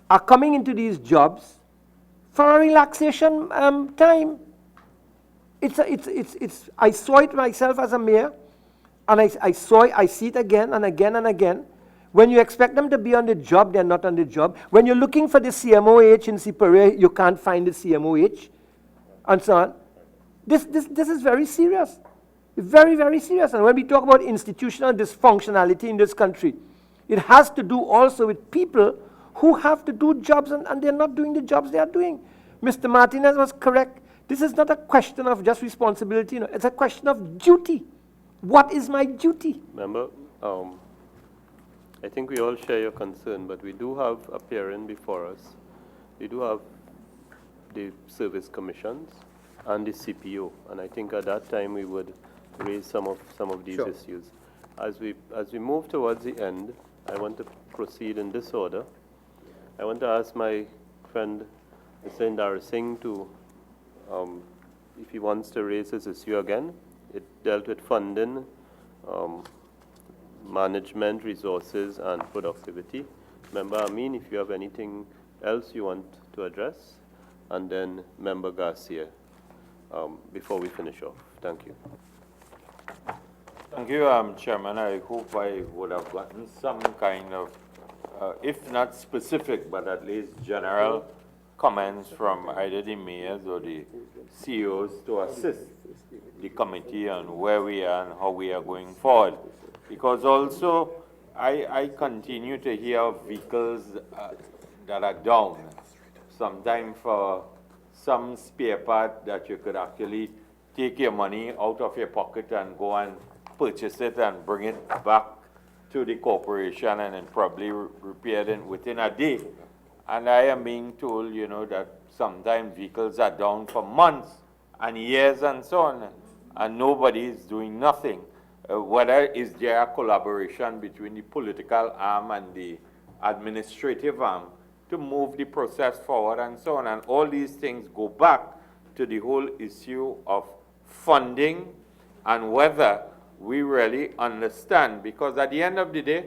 [SPEAKER 19] are coming into these jobs for a relaxation time. I saw it myself as a mayor, and I see it again and again and again. When you expect them to be on the job, they're not on the job. When you're looking for the CMOH in Siparia, you can't find the CMOH, and so on. This is very serious. Very, very serious. And when we talk about institutional dysfunctionality in this country, it has to do also with people who have to do jobs and they're not doing the jobs they are doing. Mr. Martinez was correct. This is not a question of just responsibility. You know, it's a question of duty. What is my duty?
[SPEAKER 1] Member, I think we all share your concern, but we do have appearing before us. We do have the service commissions and the CPO, and I think at that time we would raise some of these issues. As we move towards the end, I want to proceed in this order. I want to ask my friend Mr. Indar Singh to, if he wants to raise this issue again. It dealt with funding, management, resources, and productivity. Member Amin, if you have anything else you want to address, and then Member Garcia, before we finish off. Thank you.
[SPEAKER 20] Thank you, Chairman. I hope I would have gotten some kind of, if not specific, but at least general comments from either the mayors or the CEOs to assist the committee on where we are and how we are going forward. Because also, I continue to hear of vehicles that are down, sometimes for some spare part that you could actually take your money out of your pocket and go and purchase it and bring it back to the corporation and then probably repair it within a day. And I am being told, you know, that sometimes vehicles are down for months and years and so on, and nobody is doing nothing. Whether is there a collaboration between the political arm and the administrative arm to move the process forward and so on. And all these things go back to the whole issue of funding and whether we really understand, because at the end of the day,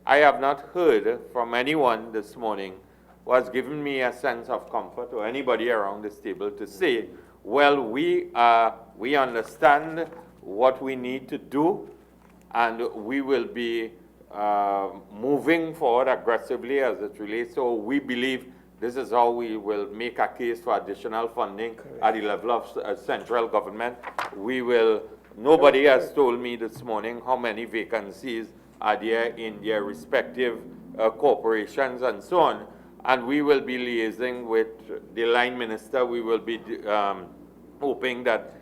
[SPEAKER 20] I have not heard from anyone this morning who has given me a sense of comfort or anybody around this table to say, well, we understand what we need to do, and we will be moving forward aggressively as it relates. So we believe this is how we will make a case for additional funding at the level of central government. We will. Nobody has told me this morning how many vacancies are there in their respective corporations and so on. And we will be liaising with the line minister. We will be hoping that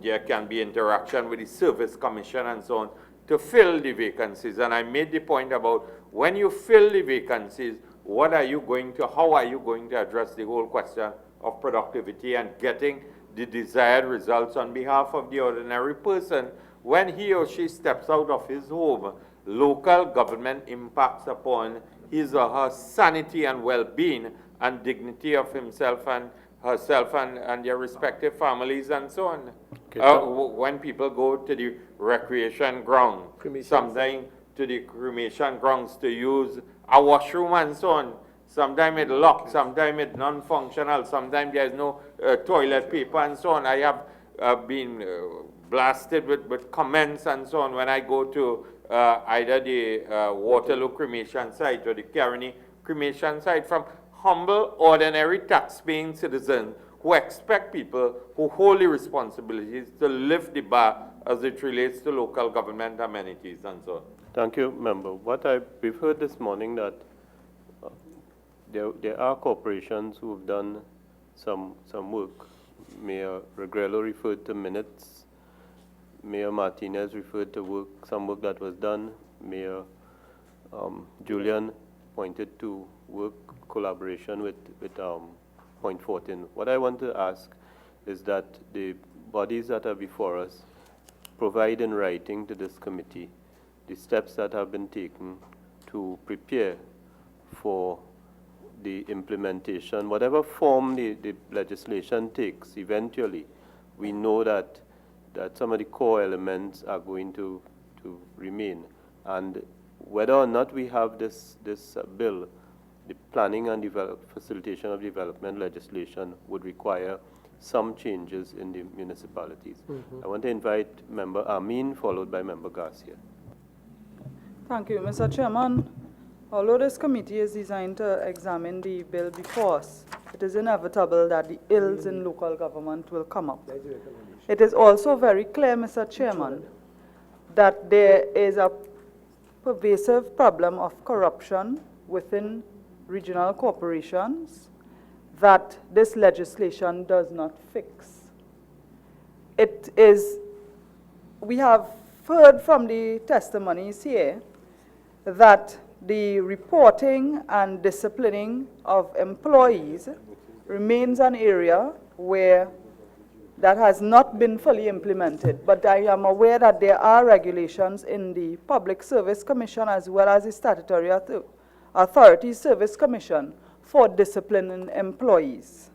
[SPEAKER 20] there can be interaction with the service commission and so on to fill the vacancies. And I made the point about when you fill the vacancies, what are you going to, how are you going to address the whole question of productivity and getting the desired results on behalf of the ordinary person when he or she steps out of his home. Local government impacts upon his or her sanity and well-being and dignity of himself and herself and their respective families and so on. Okay, when people go to the recreation ground, sometimes to the cremation grounds to use a washroom and so on, sometimes it's locked, sometimes it's non-functional, sometimes there's no toilet paper and so on. I have been blasted with comments and so on when I go to either the Waterloo cremation site or the Caroni cremation site from humble, ordinary tax-paying citizens who expect people who hold the responsibilities to lift the bar as it relates to local government amenities and so on.
[SPEAKER 1] Thank you, Member. We've heard this morning that there are corporations who have done some work. Mayor Regrello referred to minutes. Mayor Martinez referred to some work that was done. Mayor Julian pointed to work collaboration with Point 14. What I want to ask is that the bodies that are before us provide in writing to this committee the steps that have been taken to prepare for the implementation, whatever form the legislation takes eventually. We know that some of the core elements are going to remain. And whether or not we have this bill, the planning and facilitation of development legislation would require some changes in the municipalities. I want to invite Member Amin, followed by Member Garcia.
[SPEAKER 22] Thank you, Mr. Chairman. Although this committee is designed to examine the bill before us, it is inevitable that the ills in local government will come up. It is also very clear, Mr. Chairman, that there is a pervasive problem of corruption within regional corporations that this legislation does not fix. We have heard from the testimonies here that the reporting and disciplining of employees remains an area where that has not been fully implemented. But I am aware that there are regulations in the Public Service Commission as well as the Statutory Authority Service Commission for disciplining employees.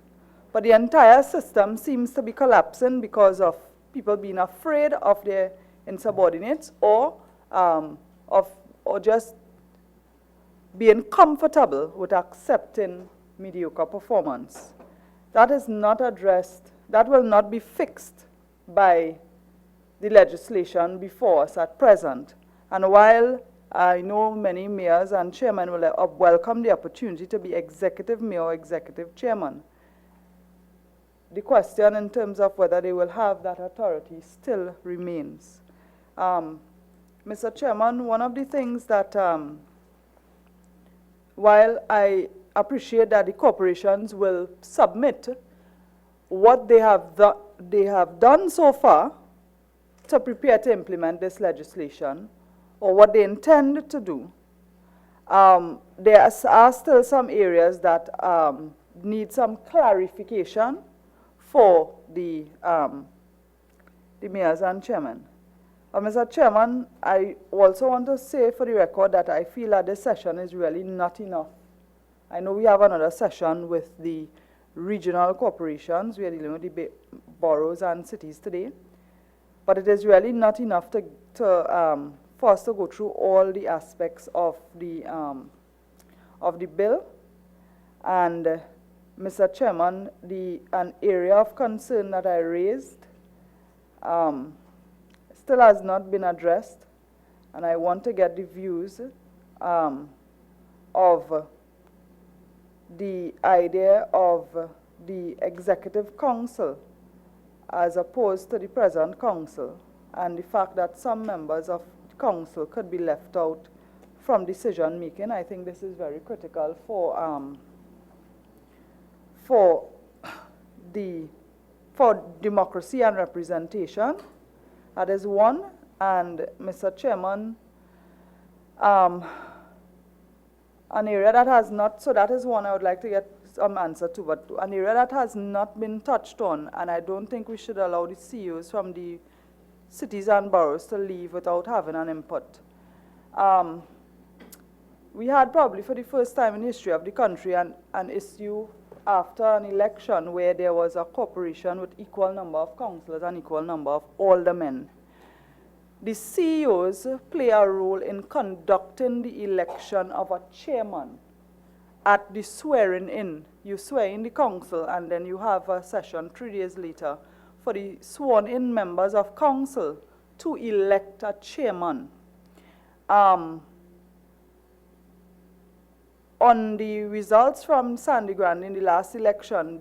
[SPEAKER 22] But the entire system seems to be collapsing because of people being afraid of their insubordinates or just being comfortable with accepting mediocre performance. That is not addressed, that will not be fixed by the legislation before us at present. And while I know many mayors and chairmen will welcome the opportunity to be executive mayor or executive chairman, the question in terms of whether they will have that authority still remains. Mr. Chairman, one of the things that while I appreciate that the corporations will submit what they have done so far to prepare to implement this legislation, or what they intend to do, there are still some areas that need some clarification for the mayors and chairmen. Mr. Chairman, I also want to say for the record that I feel that this session is really not enough. I know we have another session with the regional corporations. We are dealing with the boroughs and cities today. But it is really not enough for us to go through all the aspects of the bill. And Mr. Chairman, an area of concern that I raised still has not been addressed, and I want to get the views of the idea of the Executive Council as opposed to the present council, and the fact that some members of the council could be left out from decision making. I think this is very critical for democracy and representation. That is one. And Mr. Chairman, an area that has not, so that is one I would like to get some answer to, but an area that has not been touched on, and I don't think we should allow the CEOs from the cities and boroughs to leave without having an input. We had probably for the first time in the history of the country an issue after an election where there was a corporation with equal number of councillors and equal number of aldermen. The CEOs play a role in conducting the election of a chairman. At the swearing in, you swear in the council and then you have a session 3 days later for the sworn in members of council to elect a chairman. On the results from Sandy Grande in the last election,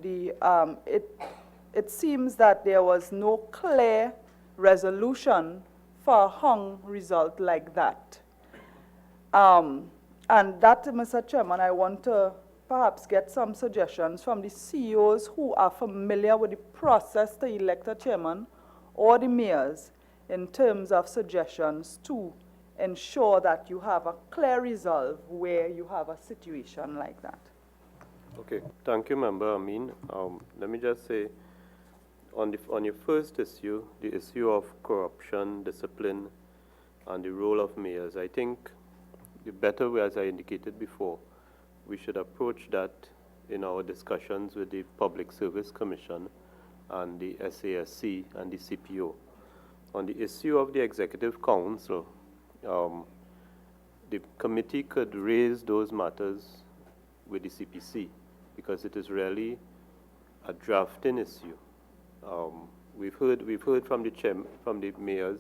[SPEAKER 22] it seems that there was no clear resolution for a hung result like that. And that, Mr. Chairman, I want to perhaps get some suggestions from the CEOs who are familiar with the process to elect a chairman or the mayors in terms of suggestions to ensure that you have a clear resolve where you have a situation like that.
[SPEAKER 1] Okay, thank you, Member Amin. Let me just say, on your first issue, the issue of corruption, discipline, and the role of mayors. I think the better way, as I indicated before, we should approach that in our discussions with the Public Service Commission and the SASC and the CPO. On the issue of the Executive Council, the committee could raise those matters with the CPC because it is really a drafting issue. We've heard from the mayors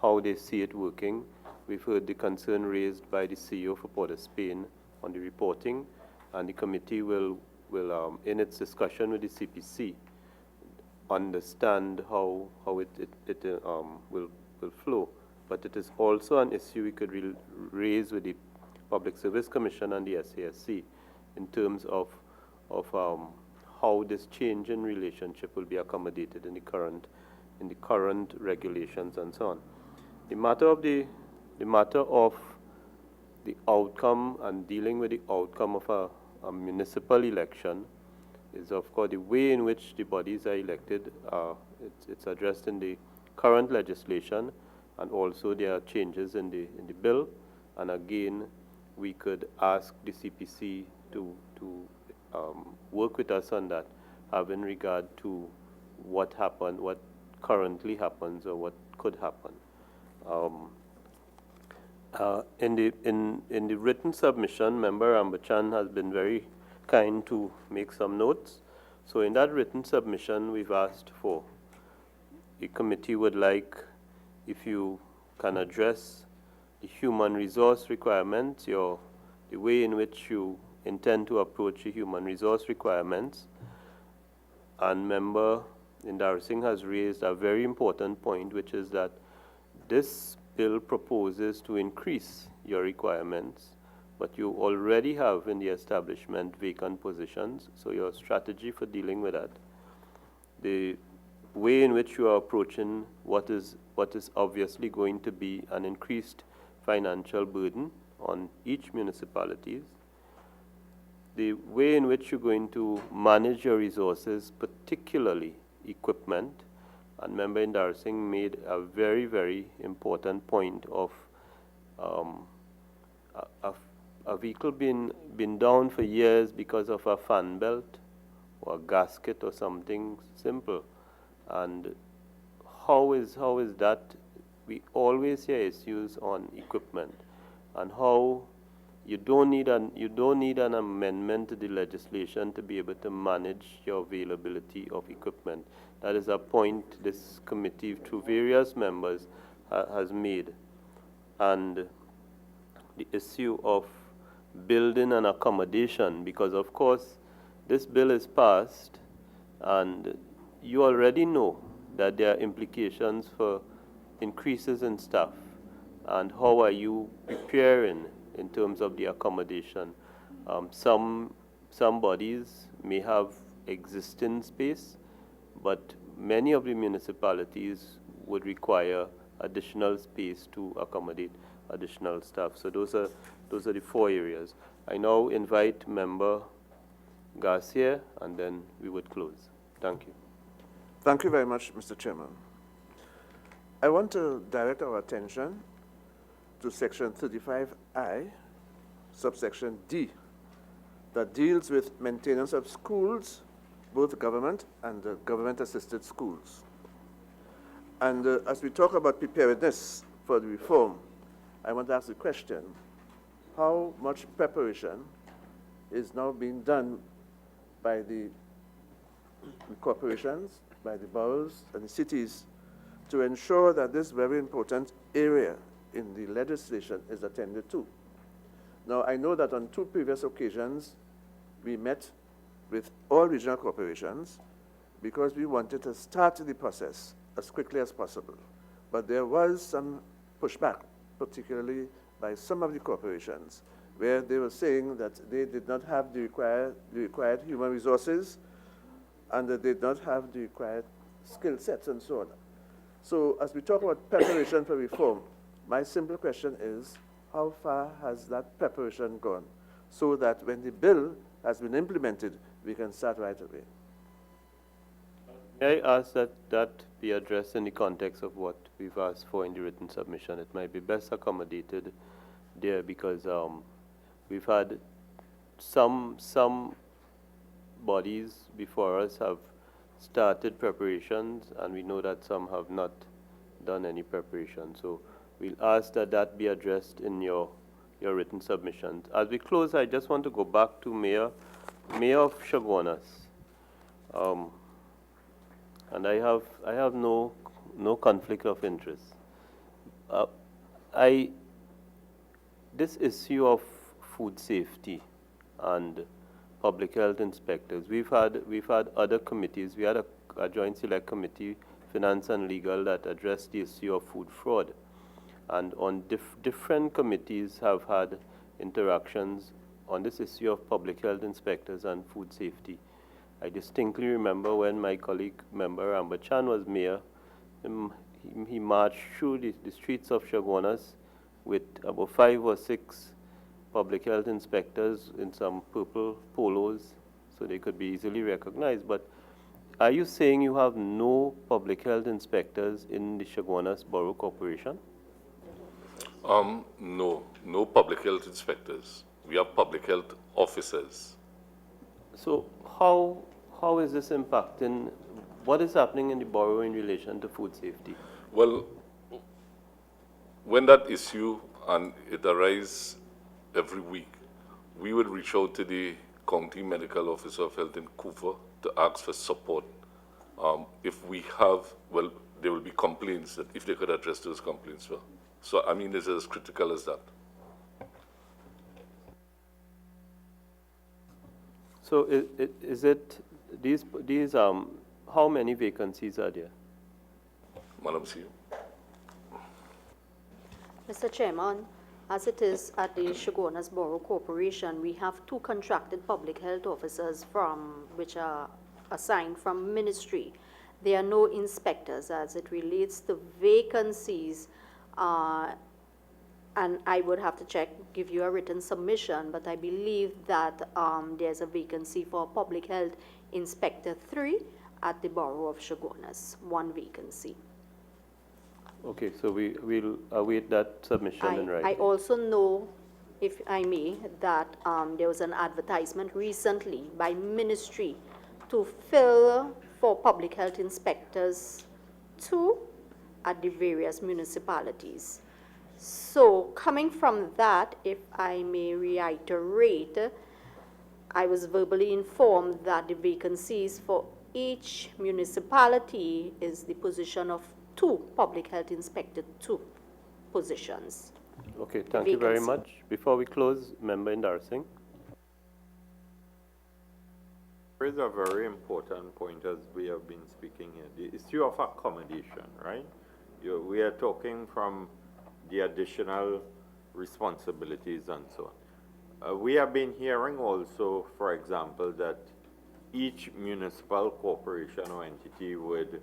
[SPEAKER 1] how they see it working. We've heard the concern raised by the CEO for Port of Spain on the reporting, and the committee will in its discussion with the CPC, understand how it will flow. But it is also an issue we could raise with the Public Service Commission and the SASC in terms of how this change in relationship will be accommodated in the current regulations and so on. The matter of the outcome and dealing with the outcome of a municipal election is, of course, the way in which the bodies are elected. It's addressed in the current legislation, and also there are changes in the bill. And again, we could ask the CPC to work with us on that, having regard to what happened, what currently happens, or what could happen. In the written submission, Member Ambachan has been very kind to make some notes. So in that written submission, we've asked for, the committee would like if you can address the human resource requirements, the way in which you intend to approach the human resource requirements. And Member Indar Singh has raised a very important point, which is that this bill proposes to increase your requirements, but you already have in the establishment vacant positions, so your strategy for dealing with that, the way in which you are approaching what is obviously going to be an increased financial burden on each municipalities, the way in which you're going to manage your resources, particularly equipment. And Member Indar Singh made a very, very important point of a vehicle being down for years because of a fan belt or a gasket or something simple. And how is that? We always hear issues on equipment, and how you don't need an amendment to the legislation to be able to manage your availability of equipment. That is a point this committee, through various members, has made. And the issue of building and accommodation, because of course this bill is passed, and you already know that there are implications for increases in staff, and how are you preparing in terms of the accommodation? Some bodies may have existing space, but many of the municipalities would require additional space to accommodate additional staff. So those are the 4 areas. I now invite Member Garcia, and then we would close. Thank you.
[SPEAKER 13] Thank you very much, Mr. Chairman. I want to direct our attention to Section 35I, subsection D, that deals with maintenance of schools, both government and government-assisted schools. And as we talk about preparedness for the reform, I want to ask the question, how much preparation is now being done by the corporations, by the boroughs and the cities, to ensure that this very important area in the legislation is attended to? Now, I know that on 2 previous occasions, we met with all regional corporations because we wanted to start the process as quickly as possible. But there was some pushback, particularly by some of the corporations, where they were saying that they did not have the required human resources, and that they did not have the required skill sets and so on. So as we talk about preparation for reform, my simple question is, how far has that preparation gone, so that when the bill has been implemented, we can start right away?
[SPEAKER 1] May I ask that that be addressed in the context of what we've asked for in the written submission? It might be best accommodated there because we've had some bodies before us have started preparations, and we know that some have not done any preparation. So we'll ask that that be addressed in your written submissions. As we close, I just want to go back to Mayor of Chaguanas. And I have no conflict of interest. This issue of food safety and public health inspectors, we've had other committees. We had a joint select committee, finance and legal, that addressed the issue of food fraud, and on different committees have had interactions on this issue of public health inspectors and food safety. I distinctly remember when my colleague member Amber Chan was mayor, he marched through the streets of Chaguanas with about 5 or 6 public health inspectors in some purple polos so they could be easily recognized. But are you saying you have no public health inspectors in the Chaguanas Borough Corporation?
[SPEAKER 10] No public health inspectors. We have public health officers.
[SPEAKER 1] So how is this impacting, what is happening in the borough in relation to food safety?
[SPEAKER 10] Well, when that issue, and it arises every week, we would reach out to the County Medical Officer of Health in Couva to ask for support. If we have, well, there will be complaints that if they could address those complaints well. So, I mean, it's as critical as that.
[SPEAKER 1] So is it these how many vacancies are there?
[SPEAKER 10] Madam CEO.
[SPEAKER 8] Mr. Chairman, as it is at the Chaguanas Borough Corporation, we have 2 contracted public health officers which are assigned from ministry. There are no inspectors as it relates to vacancies, and I would have to give you a written submission, but I believe that there's a vacancy for Public Health Inspector 3 at the Borough of Chaguanas, 1 vacancy.
[SPEAKER 1] Okay, so we'll await that submission in writing.
[SPEAKER 8] I also know, if I may, that there was an advertisement recently by ministry to fill for public health inspectors 2 at the various municipalities. So coming from that, if I may reiterate, I was verbally informed that the vacancies for each municipality is the position of 2 public health inspector 2 positions.
[SPEAKER 1] Okay, thank you very much. Before we close, Member Indarsingh.
[SPEAKER 20] There is a very important point as we have been speaking here, the issue of accommodation, right? We are talking from the additional responsibilities and so on. We have been hearing also, for example, that each municipal corporation or entity would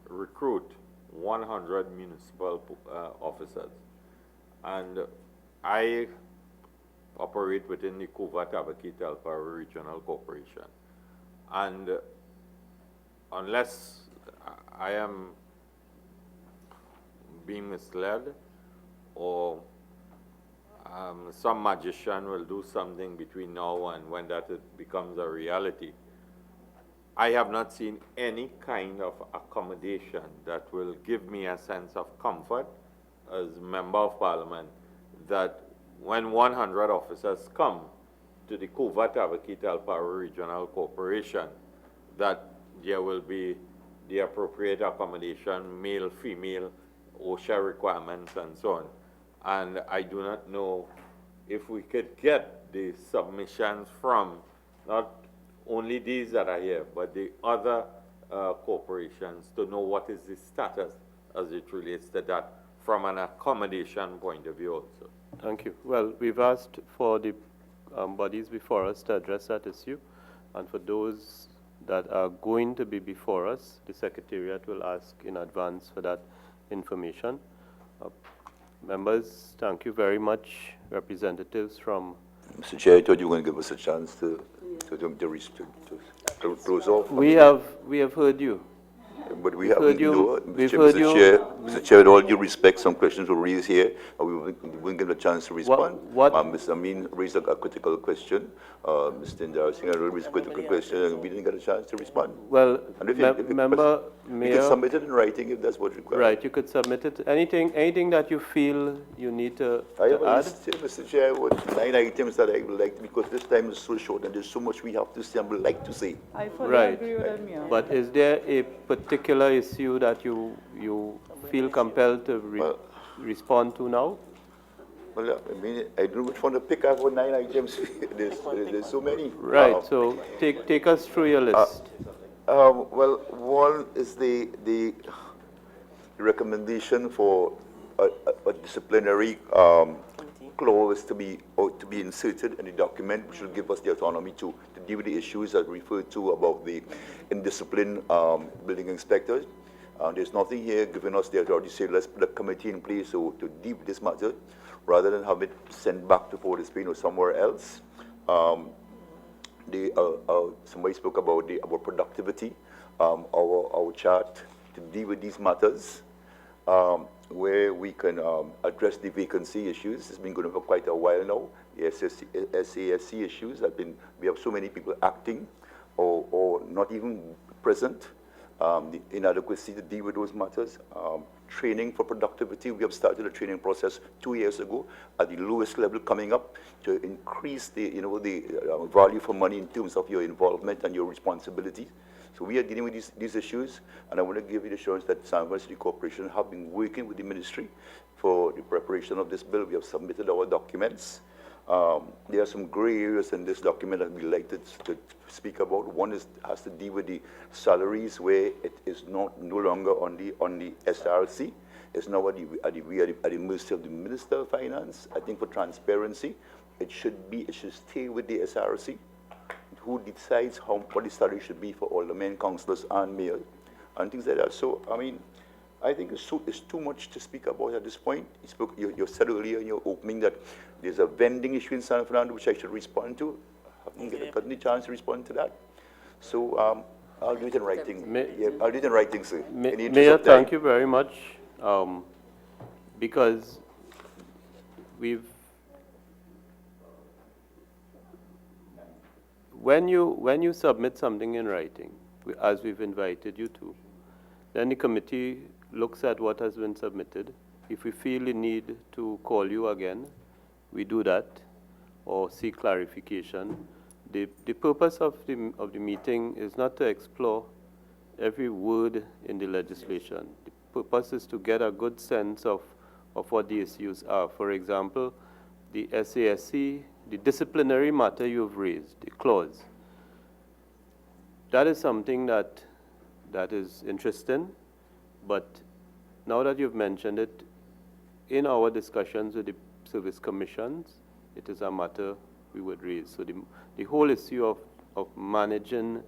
[SPEAKER 20] recruit 100 municipal officers. And I operate within the Couva Tabaki Telpa Regional Corporation. And unless I am being misled or some magician will do something between now and when that becomes a reality, I have not seen any kind of accommodation that will give me a sense of comfort as Member of Parliament that when 100 officers come to the Couva Tabaki Telpa Regional Corporation, that there will be the appropriate accommodation, male, female, OSHA requirements, and so on. And I do not know if we could get the submissions from not only these that are here, but the other corporations to know what is the status as it relates to that from an accommodation point of view also.
[SPEAKER 1] Thank you. Well, we've asked for the bodies before us to address that issue, and for those that are going to be before us, the Secretariat will ask in advance for that information. Members, thank you very much. Representatives from...
[SPEAKER 5] Mr. Chair, I thought you were going to give us a chance to close off.
[SPEAKER 1] We have heard you.
[SPEAKER 5] But we
[SPEAKER 1] We've
[SPEAKER 5] have,
[SPEAKER 1] heard you.
[SPEAKER 5] no,
[SPEAKER 1] We've
[SPEAKER 5] Mr.
[SPEAKER 1] heard
[SPEAKER 5] Mr.
[SPEAKER 1] you.
[SPEAKER 5] Chair, Mr. Chair, with all due respect, some questions were raised here, and we wouldn't get a chance to respond. Mr. Amin raised a critical question. Mr. Indar Singh raised a critical question, and we didn't get a chance to respond.
[SPEAKER 1] Well,
[SPEAKER 5] and if
[SPEAKER 1] member,
[SPEAKER 5] you can submit it in writing if that's what's required.
[SPEAKER 1] Right, you could submit it. Anything that you feel you need to
[SPEAKER 5] I have a
[SPEAKER 1] add?
[SPEAKER 5] list here, Mr. Chair, with 9 items that I would like, because this time is so short and there's so much we have to say and would like to say.
[SPEAKER 22] I fully
[SPEAKER 1] Right.
[SPEAKER 22] agree with Amir.
[SPEAKER 1] But is there a particular issue that you feel compelled to respond to now?
[SPEAKER 5] Well, I mean, I don't know which one to pick. I have 9 items. there's so many.
[SPEAKER 1] Right, so take us through your list.
[SPEAKER 5] Well, one is the recommendation for a disciplinary clause to be inserted in the document, which will give us the autonomy to deal with the issues that referred to about the indisciplined building inspectors. There's nothing here giving us the authority to say, let's put a committee in place to deal with this matter, rather than have it sent back to Port of Spain or somewhere else. Somebody spoke about our productivity, our chart to deal with these matters, where we can address the vacancy issues. It's been going on for quite a while now. The SASC issues we have so many people acting or not even present. The inadequacy to deal with those matters. Training for productivity, we have started a training process 2 years ago at the lowest level, coming up to increase the value for money in terms of your involvement and your responsibility. So we are dealing with these issues, and I want to give you the assurance that San Juan City Corporation have been working with the ministry for the preparation of this bill. We have submitted our documents. There are some gray areas in this document that we'd like to speak about. One has to deal with the salaries, where it is no longer on the SRC. It's now at the mercy of the Minister of Finance. I think for transparency, it should stay with the SRC, who decides what the salary should be for aldermen, councillors, and mayors, and things like that. So, I mean, I think it's too much to speak about at this point. You said earlier in your opening that there's a vending issue in San Fernando which I should respond to. I haven't gotten the chance to respond to that. So I'll do it in writing. I'll do it in writing, sir.
[SPEAKER 1] Mayor, thank you very much. Because when you submit something in writing, as we've invited you to, then the committee looks at what has been submitted. If we feel the need to call you again, we do that, or seek clarification. The purpose of the meeting is not to explore every word in the legislation. The purpose is to get a good sense of what the issues are. For example, the SASC, the disciplinary matter you've raised, the clause. That is something that is interesting, but now that you've mentioned it, in our discussions with the service commissions, it is a matter we would raise. So the whole issue of managing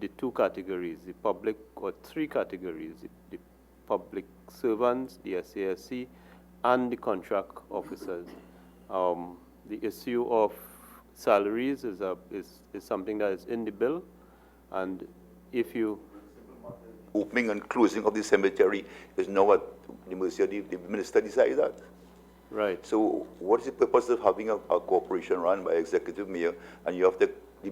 [SPEAKER 1] the 2 categories, the public, or 3 categories, the public servants, the SASC, and the contract officers. The issue of salaries is something that is in the bill, and if you...
[SPEAKER 5] Opening and closing of the cemetery is now at the mercy of the minister decides that.
[SPEAKER 1] Right.
[SPEAKER 5] So what is the purpose of having a corporation run by executive mayor, and you have to,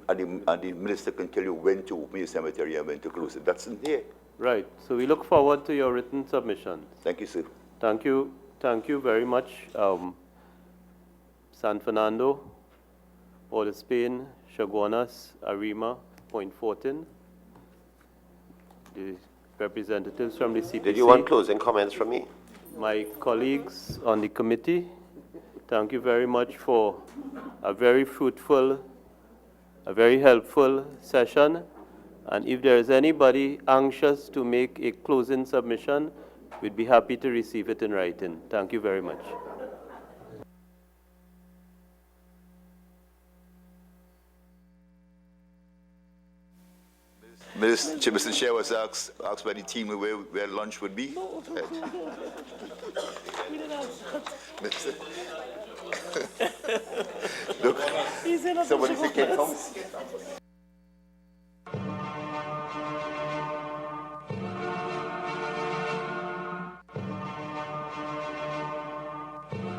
[SPEAKER 5] and the minister can tell you when to open your cemetery and when to close it? That's in there.
[SPEAKER 1] Right. So we look forward to your written submissions.
[SPEAKER 5] Thank you, sir.
[SPEAKER 1] Thank you very much. San Fernando, Port of Spain, Chaguanas, Arima, Point Fortin, the representatives from the CPC.
[SPEAKER 7] Did you want closing comments from me?
[SPEAKER 1] My colleagues on the committee, thank you very much for a very fruitful, a very helpful session. And if there is anybody anxious to make a closing submission, we'd be happy to receive it in writing. Thank you very much.
[SPEAKER 5] Mr. Chair was asked by the team where lunch would be. Look, somebody say Cape Town.